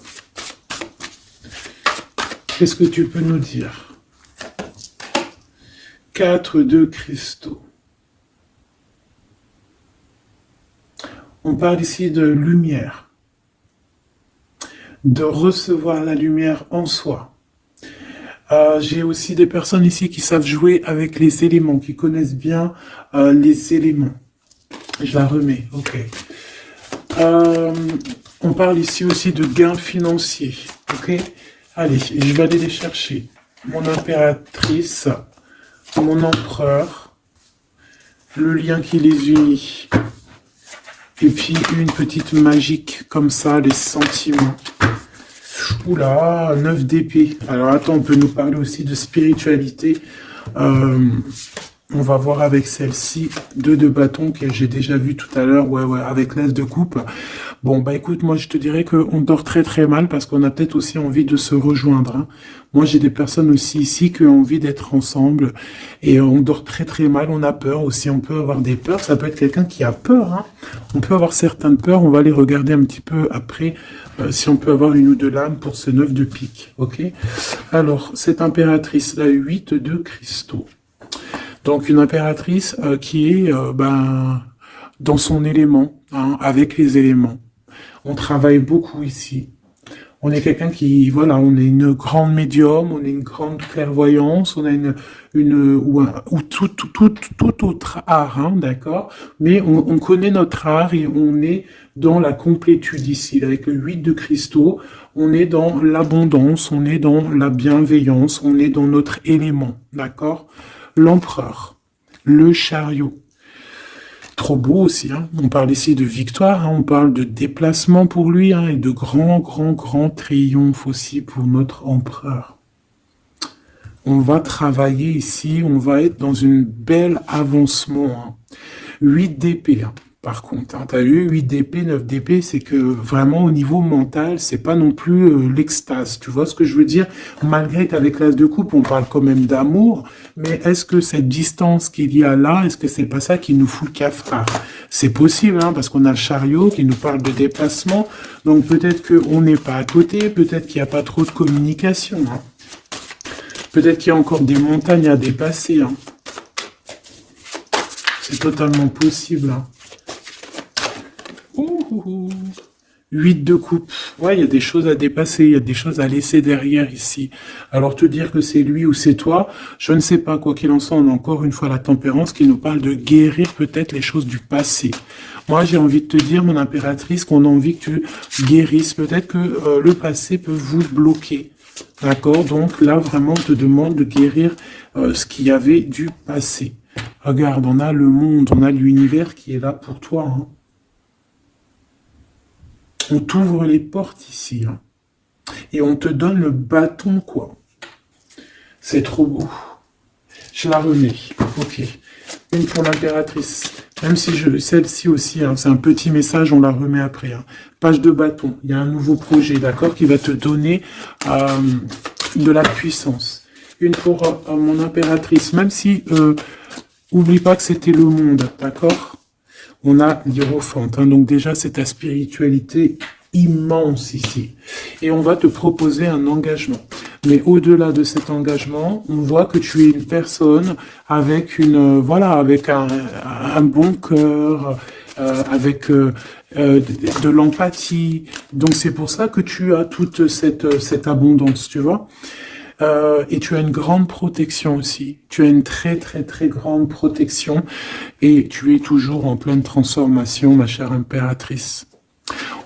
Qu'est-ce que tu peux nous dire? 4 de cristaux. On parle ici de lumière. De recevoir la lumière en soi. J'ai aussi des personnes ici qui savent jouer avec les éléments, qui connaissent bien les éléments. Je la remets, ok. On parle ici aussi de gains financiers, ok. Allez, je vais aller les chercher. Mon impératrice, mon empereur, le lien qui les unit. Et puis une petite magique comme ça, les sentiments. Oula, 9 d'épée. Alors attends, on peut nous parler aussi de spiritualité. On va voir avec celle-ci, 2 de bâton que j'ai déjà vu tout à l'heure, ouais, avec l'as de coupe. Bon, bah écoute, moi je te dirais qu'on dort très très mal parce qu'on a peut-être aussi envie de se rejoindre. Hein. Moi j'ai des personnes aussi ici qui ont envie d'être ensemble et on dort très très mal, on a peur aussi, on peut avoir des peurs, ça peut être quelqu'un qui a peur. Hein. On peut avoir certaines peurs, on va les regarder un petit peu après si on peut avoir une ou deux lames pour ce 9 de pique, ok? Alors, cette impératrice, la 8 de cristaux. Donc une impératrice qui est dans son élément, hein, avec les éléments. On travaille beaucoup ici. On est quelqu'un qui, voilà, on est une grande médium, on est une grande clairvoyance, on a ou tout autre art, hein, d'accord. Mais on connaît notre art et on est dans la complétude ici. Avec le 8 de cristaux, on est dans l'abondance, on est dans la bienveillance, on est dans notre élément, d'accord. L'empereur, le chariot. Trop beau aussi, hein. On parle ici de victoire, hein. On parle de déplacement pour lui, hein, et de grand triomphe aussi pour notre empereur. On va travailler ici, on va être dans une belle avancement, hein. 8 d'épée, hein. Par contre, hein, tu as eu 8 d'épée, 9 d'épée, c'est que vraiment au niveau mental, c'est pas non plus l'extase. Tu vois ce que je veux dire? Malgré qu'avec l'as de coupe, on parle quand même d'amour, mais est-ce que cette distance qu'il y a là, est-ce que c'est pas ça qui nous fout le cafard? C'est possible, hein, parce qu'on a le chariot qui nous parle de déplacement, donc peut-être qu'on n'est pas à côté, peut-être qu'il n'y a pas trop de communication, hein. Peut-être qu'il y a encore des montagnes à dépasser, hein. C'est totalement possible, hein. 8 de coupe. Ouais, il y a des choses à dépasser, il y a des choses à laisser derrière ici. Alors te dire que c'est lui ou c'est toi, je ne sais pas. Quoi qu'il en soit, on a encore une fois la tempérance qui nous parle de guérir peut-être les choses du passé. Moi, j'ai envie de te dire, mon impératrice, qu'on a envie que tu guérisses. Peut-être que le passé peut vous bloquer. D'accord? Donc là, vraiment, on te demande de guérir ce qu'il y avait du passé. Regarde, on a le monde, on a l'univers qui est là pour toi, hein. On t'ouvre les portes ici, hein. Et on te donne le bâton, quoi. C'est trop beau. Je la remets. Ok. Une pour l'impératrice. Même si celle-ci aussi, hein, c'est un petit message, on la remet après, hein. Page de bâton. Il y a un nouveau projet, d'accord, qui va te donner de la puissance. Une pour mon impératrice. Même si, oublie pas que c'était le monde, d'accord? On a l'Hiérophante, hein, donc déjà c'est ta spiritualité immense ici. Et on va te proposer un engagement. Mais au-delà de cet engagement, on voit que tu es une personne avec avec un bon cœur, avec de l'empathie. Donc c'est pour ça que tu as toute cette abondance, tu vois. Et tu as une grande protection aussi. Tu as une très grande protection et tu es toujours en pleine transformation, ma chère impératrice.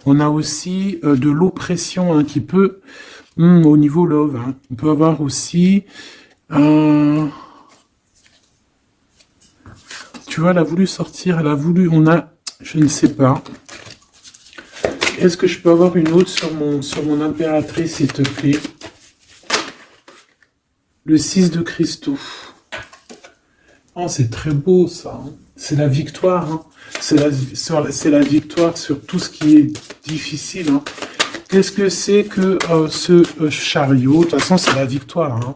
On a aussi de l'oppression, hein, qui peut, au niveau love, hein, on peut avoir aussi, tu vois, elle a voulu sortir, je ne sais pas. Est-ce que je peux avoir une autre sur mon impératrice, s'il te plaît? Le 6 de cristaux. Oh, c'est très beau, ça, hein. C'est la victoire, hein. C'est la victoire sur tout ce qui est difficile, hein. Qu'est-ce que c'est que ce chariot? De toute façon, c'est la victoire, hein.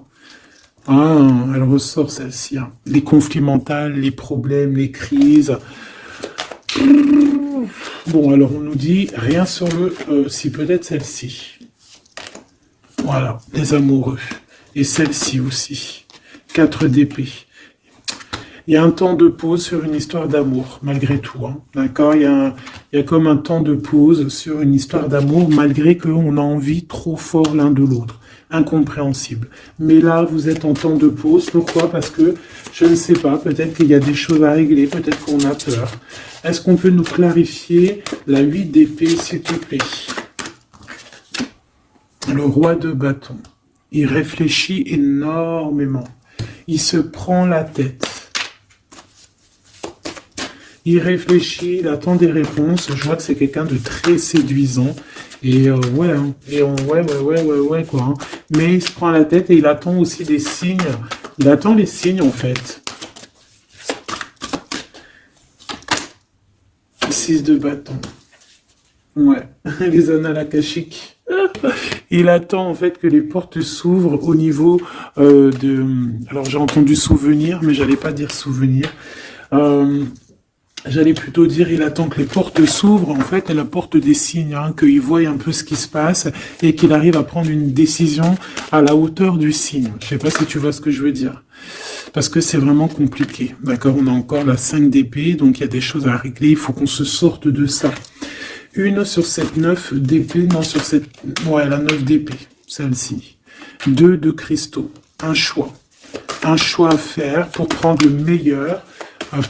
Ah, elle ressort, celle-ci, hein. Les conflits mentaux, les problèmes, les crises. Bon, alors on nous dit rien sur si peut-être celle-ci. Voilà, les amoureux. Et celle-ci aussi. 4 d'épée. Il y a un temps de pause sur une histoire d'amour, malgré tout, hein. D'accord? Il y a comme un temps de pause sur une histoire d'amour, malgré qu'on a envie trop fort l'un de l'autre. Incompréhensible. Mais là, vous êtes en temps de pause. Pourquoi? Parce que, je ne sais pas, peut-être qu'il y a des choses à régler, peut-être qu'on a peur. Est-ce qu'on peut nous clarifier la 8 d'épée, s'il te plaît? Le roi de bâton. Il réfléchit énormément. Il se prend la tête. Il réfléchit, il attend des réponses. Je vois que c'est quelqu'un de très séduisant. Et ouais, hein. Ouais, quoi, hein. Mais il se prend la tête et il attend aussi des signes. Il attend les signes, en fait. 6 de bâton. Ouais, les annales akashiques. Il attend en fait que les portes s'ouvrent au niveau Alors j'ai entendu souvenir, mais j'allais pas dire souvenir. J'allais plutôt dire il attend que les portes s'ouvrent. En fait, elle apporte des signes, hein, qu'il voie un peu ce qui se passe et qu'il arrive à prendre une décision à la hauteur du signe. Je sais pas si tu vois ce que je veux dire. Parce que c'est vraiment compliqué. D'accord, on a encore la 5 d'épée, donc il y a des choses à régler. Il faut qu'on se sorte de ça. Une sur cette 9 d'épée, non, sur cette... Ouais, la 9 d'épée, celle-ci. 2 de cristaux. Un choix. Un choix à faire pour prendre le meilleur.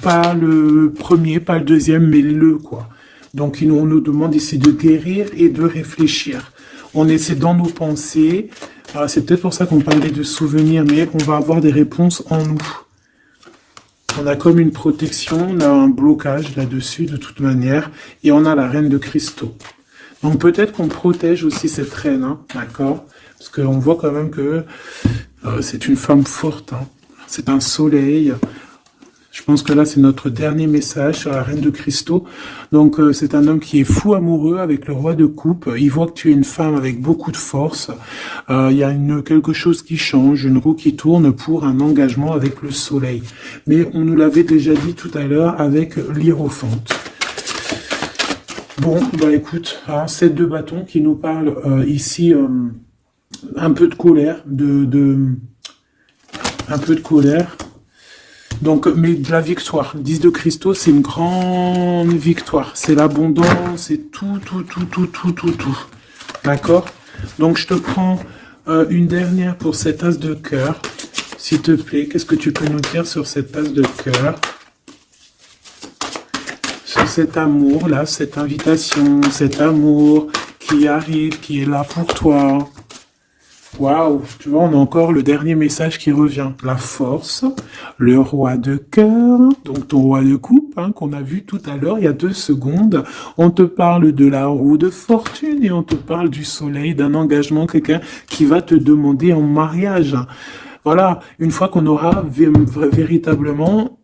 Pas le premier, pas le deuxième, mais quoi. Donc, on nous demande ici de guérir et de réfléchir. On essaie dans nos pensées. C'est peut-être pour ça qu'on parlait de souvenirs, mais on va avoir des réponses en nous. On a comme une protection, on a un blocage là-dessus de toute manière, et on a la reine de cristaux. Donc peut-être qu'on protège aussi cette reine, hein, d'accord? Parce qu'on voit quand même que c'est une femme forte, hein. C'est un soleil. Je pense que là, c'est notre dernier message sur la reine de cristaux. Donc, c'est un homme qui est fou amoureux avec le roi de coupe. Il voit que tu es une femme avec beaucoup de force. Il y a quelque chose qui change, une roue qui tourne pour un engagement avec le soleil. Mais on nous l'avait déjà dit tout à l'heure avec l'hiérophante. Bon, bah écoute, hein, 7 de bâton qui nous parle ici un peu de colère, un peu de colère. Donc, mais de la victoire. Le 10 de cristaux, c'est une grande victoire. C'est l'abondance, c'est tout. D'accord? Donc, je te prends une dernière pour cet as de cœur. S'il te plaît, qu'est-ce que tu peux nous dire sur cet as de cœur? Sur cet amour, là, cette invitation, cet amour qui arrive, qui est là pour toi. Waouh, tu vois, on a encore le dernier message qui revient. La force, le roi de cœur, donc ton roi de coupe, hein, qu'on a vu tout à l'heure, il y a 2 secondes. On te parle de la roue de fortune et on te parle du soleil, d'un engagement, quelqu'un qui va te demander en mariage. Voilà, une fois qu'on aura véritablement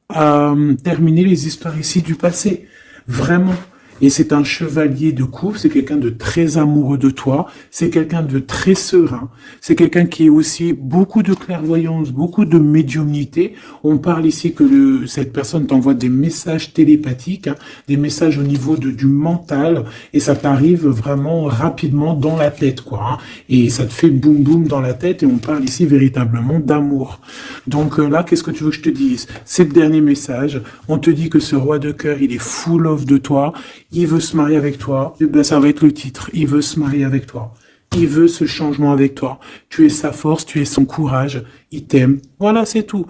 terminé les histoires ici du passé. Vraiment. Et c'est un chevalier de coupe, c'est quelqu'un de très amoureux de toi, c'est quelqu'un de très serein, c'est quelqu'un qui est aussi beaucoup de clairvoyance, beaucoup de médiumnité. On parle ici que cette personne t'envoie des messages télépathiques, hein, des messages au niveau du mental, et ça t'arrive vraiment rapidement dans la tête, quoi. Hein, et ça te fait boum boum dans la tête, et on parle ici véritablement d'amour. Donc là, qu'est-ce que tu veux que je te dise? C'est le dernier message. On te dit que ce roi de cœur, il est full of de toi. Il veut se marier avec toi. Et ben, ça va être le titre. Il veut se marier avec toi. Il veut ce changement avec toi. Tu es sa force, tu es son courage. Il t'aime. Voilà, c'est tout.